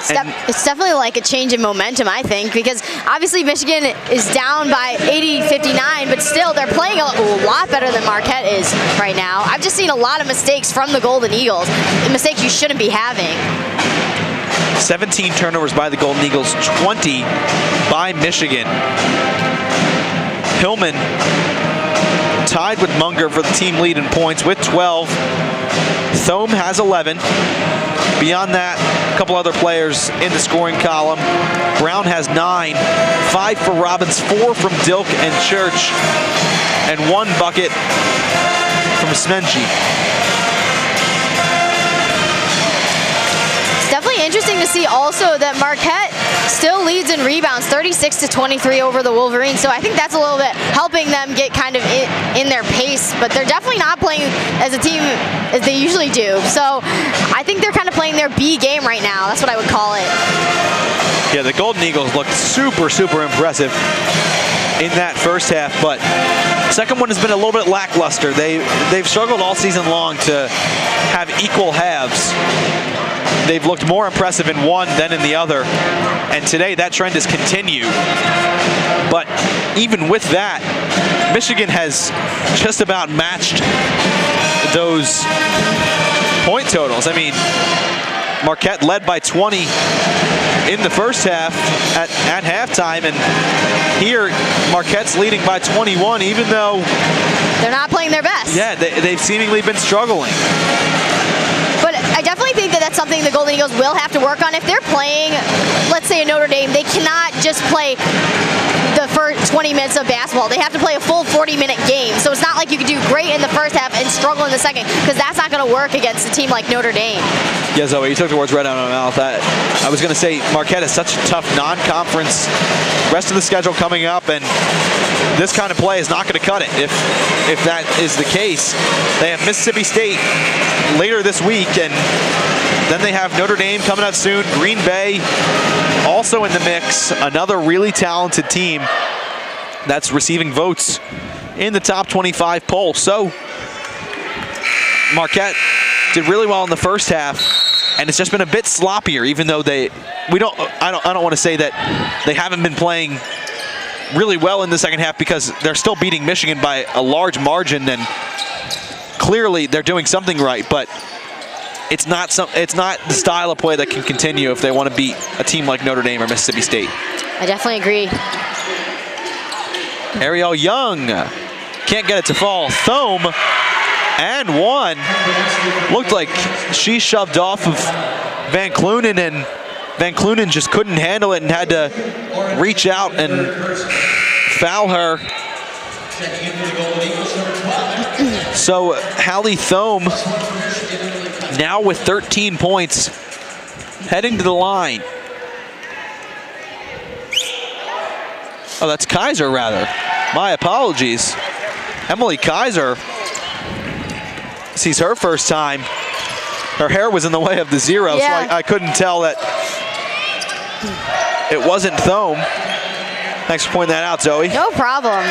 It's definitely like a change in momentum, I think, because obviously Michigan is down by 80-59, but still they're playing a lot better than Marquette is right now. I've just seen a lot of mistakes from the Golden Eagles, mistakes you shouldn't be having. 17 turnovers by the Golden Eagles, 20 by Michigan. Hillman tied with Munger for the team lead in points with 12. Thome has 11. Beyond that, a couple other players in the scoring column. Brown has 9, 5 for Robbins, 4 from Dilk and Church, and 1 bucket from Smenji. It's definitely interesting to see also that Marquette still leads in rebounds, 36-23 over the Wolverines. So I think that's a little bit helping them get kind of in their pace, but they're definitely not playing as a team as they usually do. So I think they're kind of playing their B game right now. That's what I would call it. Yeah, the Golden Eagles looked super, super impressive in that first half, but second one has been a little bit lackluster. They've struggled all season long to have equal halves. They've looked more impressive in one than in the other, and today that trend has continued. But even with that, Michigan has just about matched those point totals. I mean, Marquette led by 20 in the first half at halftime, and here Marquette's leading by 21, even though they're not playing their best. Yeah, they've seemingly been struggling. But I definitely think that that's something the Golden Eagles will have to work on. If they're playing, let's say, a Notre Dame, they cannot just play the first 20 minutes of basketball. They have to play a full 40-minute game. So it's not like you could do great in the first half and struggle in the second, because that's not going to work against a team like Notre Dame. Yeah, Zoe, you took the words right out of my mouth. I was going to say Marquette has such a tough non-conference rest of the schedule coming up, and this kind of play is not going to cut it. If that is the case, they have Mississippi State later this week, and then they have Notre Dame coming up soon. Green Bay also in the mix, another really talented team that's receiving votes in the top 25 poll. So Marquette did really well in the first half, and it's just been a bit sloppier, even though I don't want to say that they haven't been playing really well in the second half, because they're still beating Michigan by a large margin, and clearly they're doing something right, but it's not the style of play that can continue if they want to beat a team like Notre Dame or Mississippi State. I definitely agree. Ariel Young can't get it to fall. Thome and one. Looked like she shoved off of Van Clunen, and Van Clunen just couldn't handle it and had to reach out and foul her. So Hallie Thome now with 13 points, heading to the line. Oh, that's Kaiser, rather. My apologies. Emily Kaiser sees her first time. Her hair was in the way of the zero, so I couldn't tell that it wasn't Thome. Thanks for pointing that out, Zoe. No problem.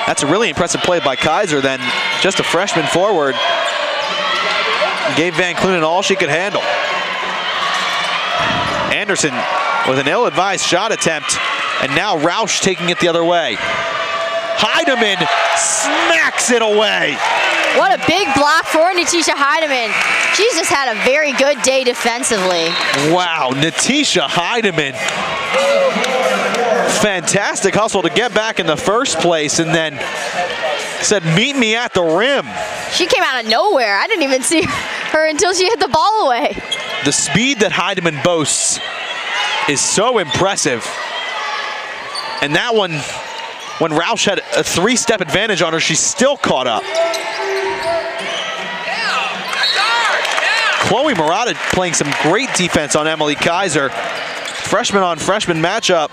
That's a really impressive play by Kaiser then. Just a freshman forward. Gave Van Clunen all she could handle. Anderson with an ill-advised shot attempt, and now Roush taking it the other way. Heidemann smacks it away. What a big block for Natisha Heidemann. She's just had a very good day defensively. Wow, Natisha Heidemann. Fantastic hustle to get back in the first place, and then said, meet me at the rim. She came out of nowhere. I didn't even see her until she hit the ball away. The speed that Heidemann boasts is so impressive. And that one, when Roush had a three-step advantage on her, she still caught up. Chloe Murata playing some great defense on Emily Kaiser. Freshman on freshman matchup.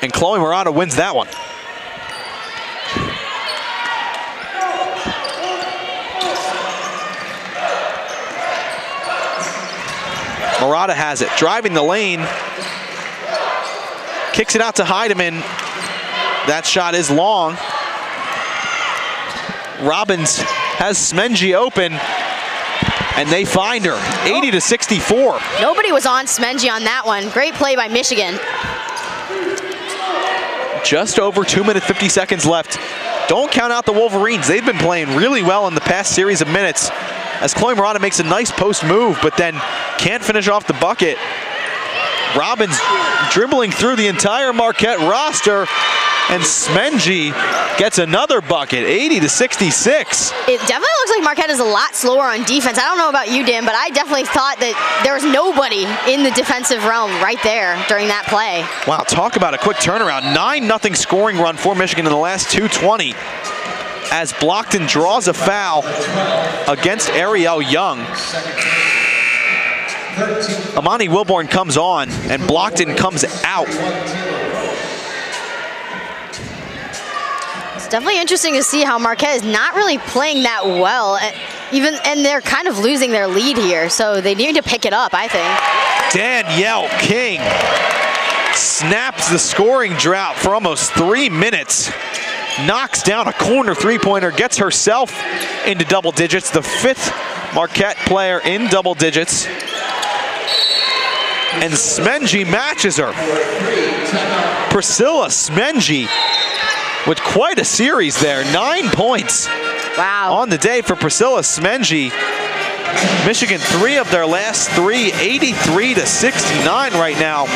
And Chloe Murata wins that one. Murata has it, driving the lane. Kicks it out to Heidemann. That shot is long. Robbins has Smenji open, and they find her, 80-64. Nobody was on Smenji on that one. Great play by Michigan. Just over 2 minutes, 50 seconds left. Don't count out the Wolverines. They've been playing really well in the past series of minutes, as Chloe Murata makes a nice post move, but then can't finish off the bucket. Robbins dribbling through the entire Marquette roster, and Smenji gets another bucket, 80-66. It definitely looks like Marquette is a lot slower on defense. I don't know about you, Dan, but I definitely thought that there was nobody in the defensive realm right there during that play. Wow, talk about a quick turnaround. 9-0 scoring run for Michigan in the last 2:20. As Blockton draws a foul against Ariel Young. Amani Wilborn comes on, and Blockton comes out. It's definitely interesting to see how Marquette is not really playing that well, and they're kind of losing their lead here, so they need to pick it up, I think. Danielle King snaps the scoring drought for almost 3 minutes. Knocks down a corner three-pointer, gets herself into double digits, the 5th Marquette player in double digits. And Smenji matches her. Priscilla Smenji with quite a series there, 9 points. Wow. On the day for Priscilla Smenji. Michigan 3 of their last 3, 83-69 right now.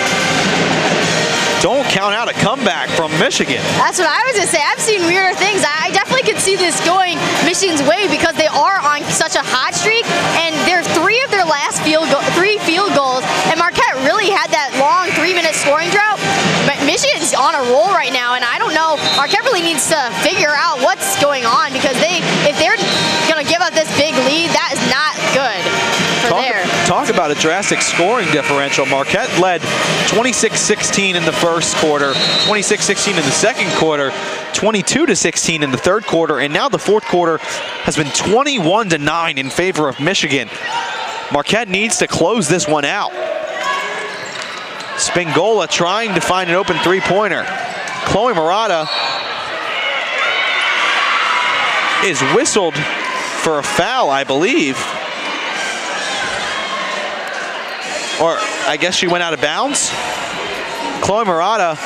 Don't count out a comeback from Michigan. That's what I was gonna say. I've seen weirder things. I definitely could see this going Michigan's way because they are on such a hot streak, and they're 3 of their last 3 field goals, and Marquette really had that long 3-minute scoring drought. But Michigan's on a roll right now, and I don't know. Marquette really needs to figure out what's going on, because if they're gonna give up this big lead, that is not good for there. Talk about a drastic scoring differential. Marquette led 26-16 in the first quarter, 26-16 in the second quarter, 22-16 in the third quarter, and now the fourth quarter has been 21-9 in favor of Michigan. Marquette needs to close this one out. Spingola trying to find an open three-pointer. Chloe Murata is whistled for a foul, I believe. Or I guess she went out of bounds. Chloe Murata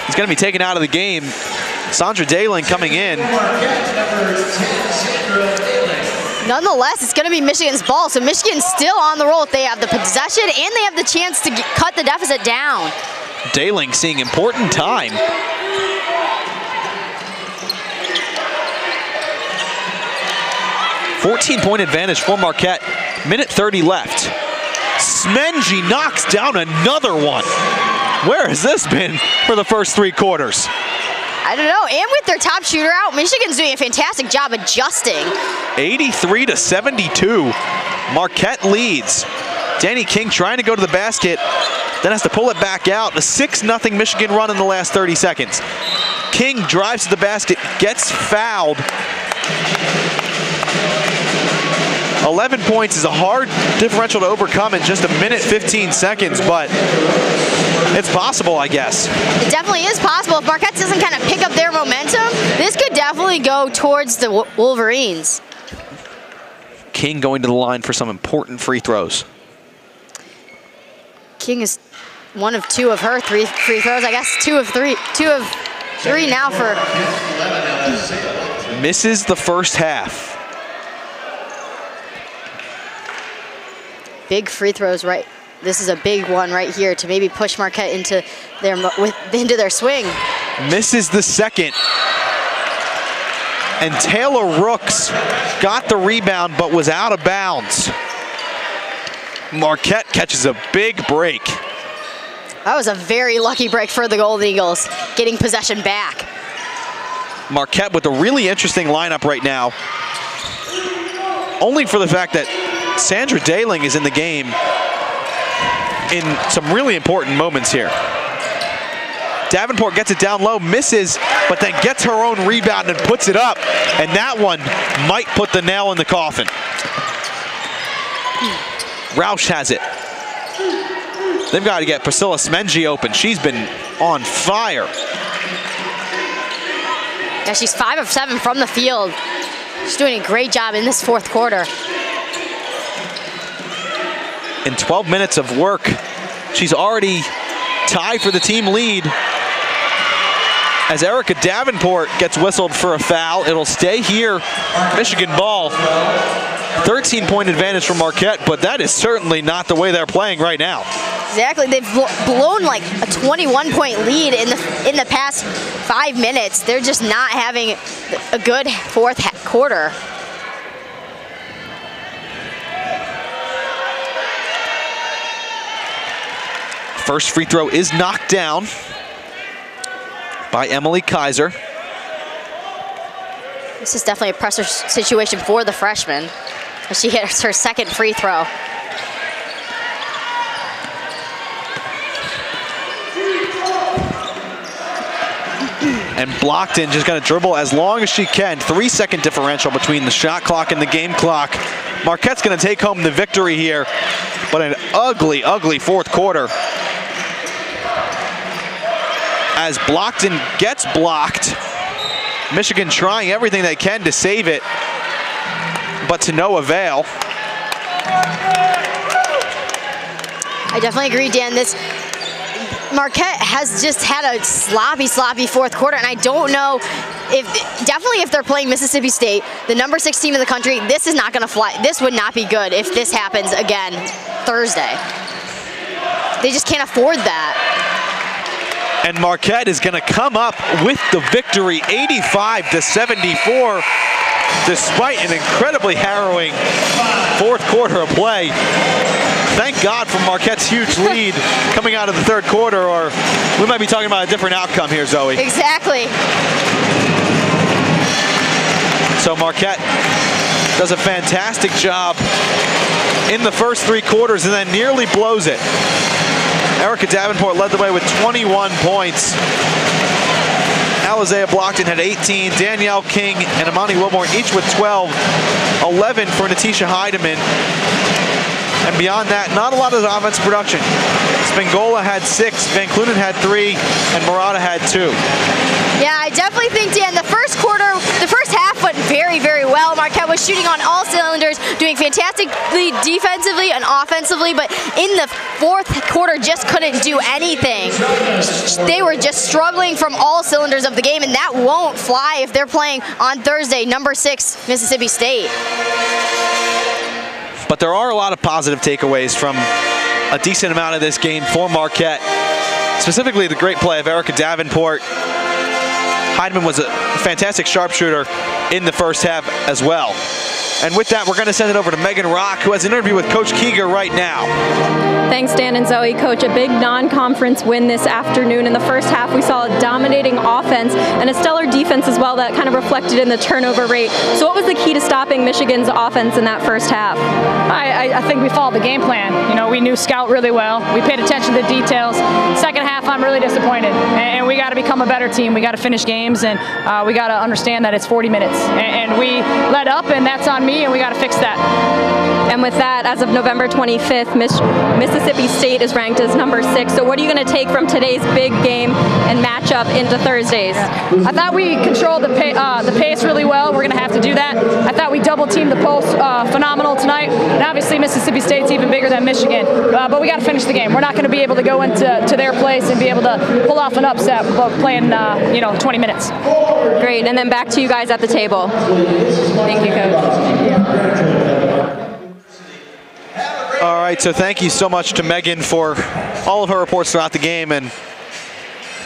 is going to be taken out of the game. Sandra Dalen coming in. Nonetheless, it's going to be Michigan's ball, so Michigan's still on the roll if they have the possession and they have the chance to cut the deficit down. Dayling seeing important time. "14-point advantage for Marquette. Minute 30 left. Smenji knocks down another one. Where has this been for the first 3 quarters? I don't know. And with their top shooter out, Michigan's doing a fantastic job adjusting. 83-72. Marquette leads. Danny King trying to go to the basket, then has to pull it back out. A 6-0 Michigan run in the last 30 seconds. King drives to the basket, gets fouled. 11 points is a hard differential to overcome in just a minute 15 seconds, but it's possible, I guess. It definitely is possible. If Marquette doesn't kind of pick up their momentum, this could definitely go towards the Wolverines. King going to the line for some important free throws. King is 1 of 2 of her 3 free throws. I guess 2 of 3. 2 of 3 now for... Misses the first half. Big free throws, right? This is a big one right here to maybe push Marquette into their swing. Misses the second. And Taylor Rooks got the rebound but was out of bounds. Marquette catches a big break. That was a very lucky break for the Golden Eagles, getting possession back. Marquette with a really interesting lineup right now, only for the fact that Sandra Dayling is in the game in some really important moments here. Davenport gets it down low, misses, but then gets her own rebound and puts it up. And that one might put the nail in the coffin. Roush has it. They've got to get Priscilla Smenji open. She's been on fire. Yeah, she's 5 of 7 from the field. She's doing a great job in this 4th quarter. In 12 minutes of work, she's already tied for the team lead. As Erica Davenport gets whistled for a foul, it'll stay here. Michigan ball. 13-point advantage for Marquette, but that is certainly not the way they're playing right now. Exactly. They've blown like a 21-point lead in the past 5 minutes. They're just not having a good 4th quarter. First free throw is knocked down by Emily Kaiser. This is definitely a pressure situation for the freshman. She hits her 2nd free throw. And Blockton just going to dribble as long as she can. 3-second differential between the shot clock and the game clock. Marquette's going to take home the victory here, but an ugly, ugly 4th quarter. As Blockton gets blocked, Michigan trying everything they can to save it, but to no avail. I definitely agree, Dan. This Marquette has just had a sloppy 4th quarter, and I don't know if they're playing Mississippi State, the number 6 team in the country, this is not going to fly. This would not be good if this happens again Thursday. They just can't afford that. And Marquette is going to come up with the victory, 85-74, despite an incredibly harrowing 4th quarter of play. Thank God for Marquette's huge lead coming out of the 3rd quarter, or we might be talking about a different outcome here, Zoe. Exactly. So Marquette does a fantastic job in the first 3 quarters and then nearly blows it. Erica Davenport led the way with 21 points. Alizea Blockton had 18. Danielle King and Amani Wilmore each with 12. 11 for Natisha Heidemann. And beyond that, not a lot of offensive production. Spangola had 6, Van Clunen had 3, and Murata had 2. Yeah, I definitely think, Dan, the first half went very, very well. Marquette was shooting on all cylinders, doing fantastically defensively and offensively, but in the 4th quarter just couldn't do anything. They were just struggling from all cylinders of the game, and that won't fly if they're playing on Thursday, number 6, Mississippi State. But there are a lot of positive takeaways from a decent amount of this game for Marquette. specifically the great play of Erica Davenport. Heidemann was a fantastic sharpshooter in the first half as well. And with that, we're going to send it over to Megan Rock, who has an interview with Coach Keeger right now. Thanks, Dan and Zoe. Coach, a big non-conference win this afternoon. In the first half, we saw a dominating offense and a stellar defense as well that kind of reflected in the turnover rate. So what was the key to stopping Michigan's offense in that first half? I think we followed the game plan. You know, we knew scout really well. We paid attention to the details. Second half, I'm really disappointed. And we got to become a better team. We got to finish games, and we got to understand that it's 40 minutes. And we let up, and that's on me, and we got to fix that. And with that, as of November 25th, Mississippi State is ranked as number 6. So what are you going to take from today's big game and matchup into Thursdays? I thought we controlled the pace really well. We're going to have to do that. I thought we double-teamed the post phenomenal tonight. And obviously Mississippi State's even bigger than Michigan. But we got to finish the game. We're not going to be able to go into their place and be able to pull off an upset playing 20 minutes. Great. And then back to you guys at the table. Thank you, Coach. All right, so thank you so much to Megan for all of her reports throughout the game. And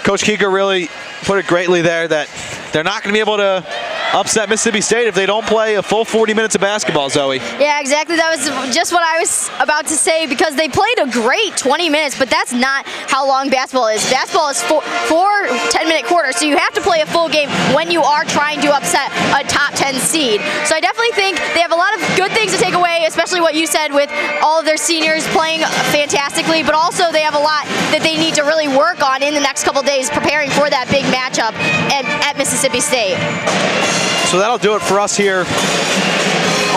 Coach Keeger really put it greatly there that they're not going to be able to upset Mississippi State if they don't play a full 40 minutes of basketball, Zoe. Yeah, exactly. That was just what I was about to say, because they played a great 20 minutes, but that's not how long basketball is. Basketball is four 10-minute quarters, so you have to play a full game when you are trying to upset a top 10 seed. So I definitely think they have a lot of good things to take away, especially what you said with all of their seniors playing fantastically, but also they have a lot that they need to really work on in the next couple days preparing for that big matchup at Mississippi State. So that'll do it for us here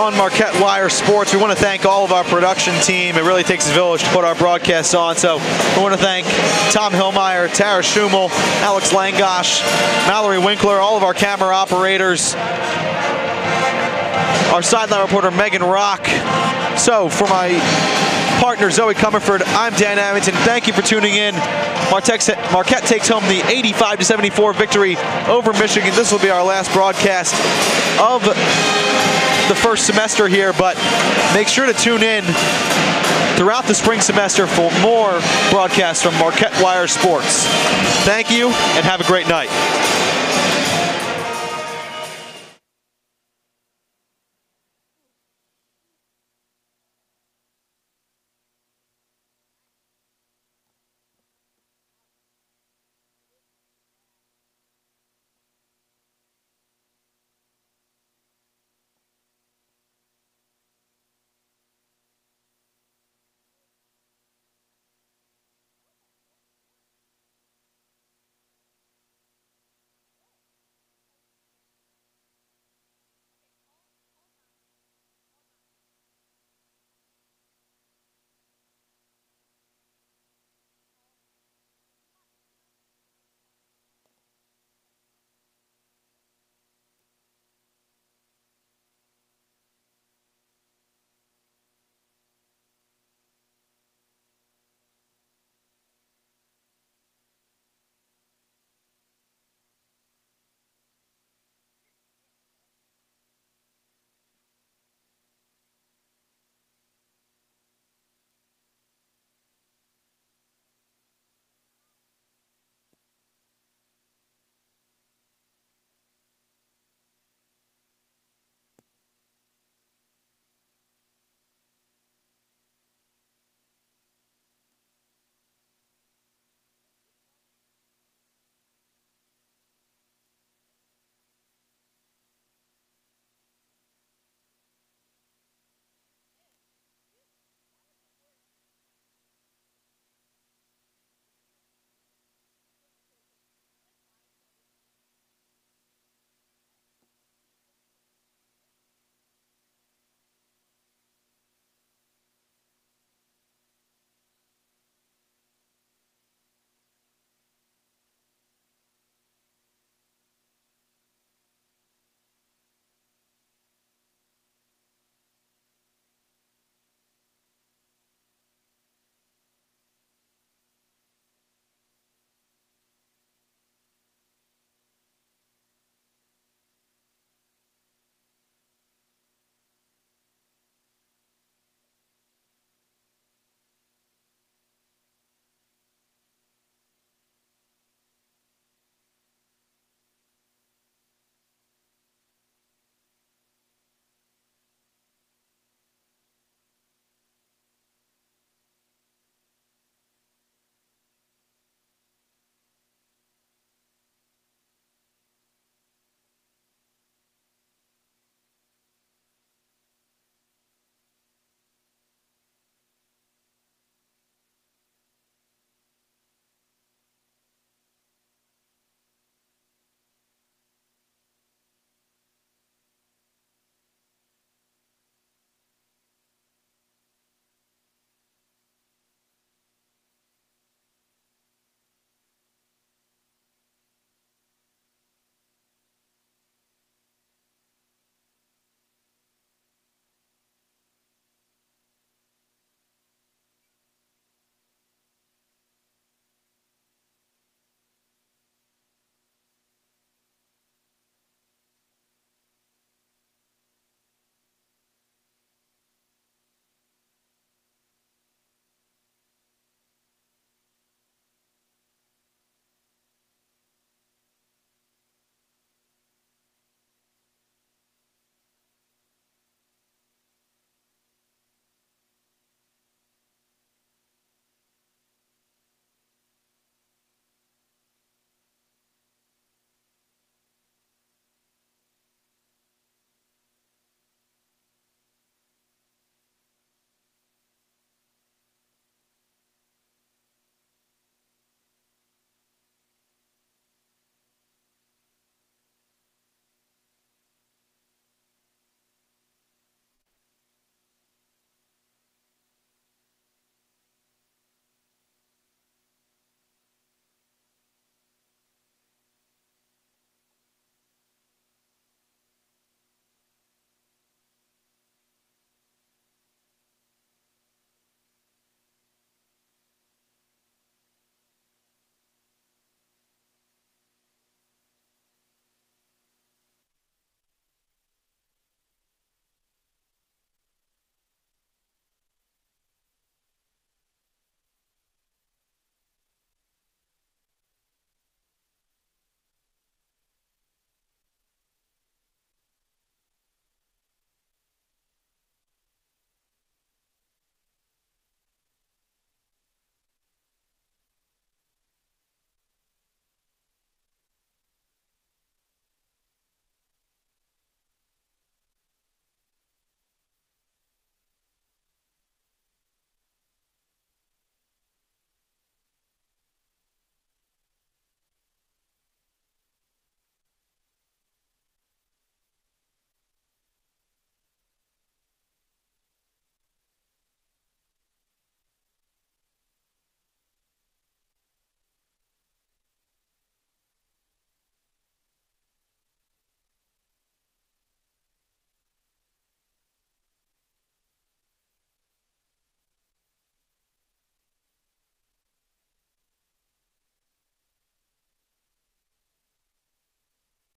on Marquette Wire Sports. We want to thank all of our production team. It really takes a village to put our broadcasts on. So we want to thank Tom Hillmeyer, Tara Schumel, Alex Langosh, Mallory Winkler, all of our camera operators, our sideline reporter Megan Rock. So for my partner Zoe Comerford, I'm Dan Avington. Thank you for tuning in. Marquette takes home the 85-74 victory over Michigan. This will be our last broadcast of the first semester here, but make sure to tune in throughout the spring semester for more broadcasts from Marquette Wire Sports. Thank you and have a great night.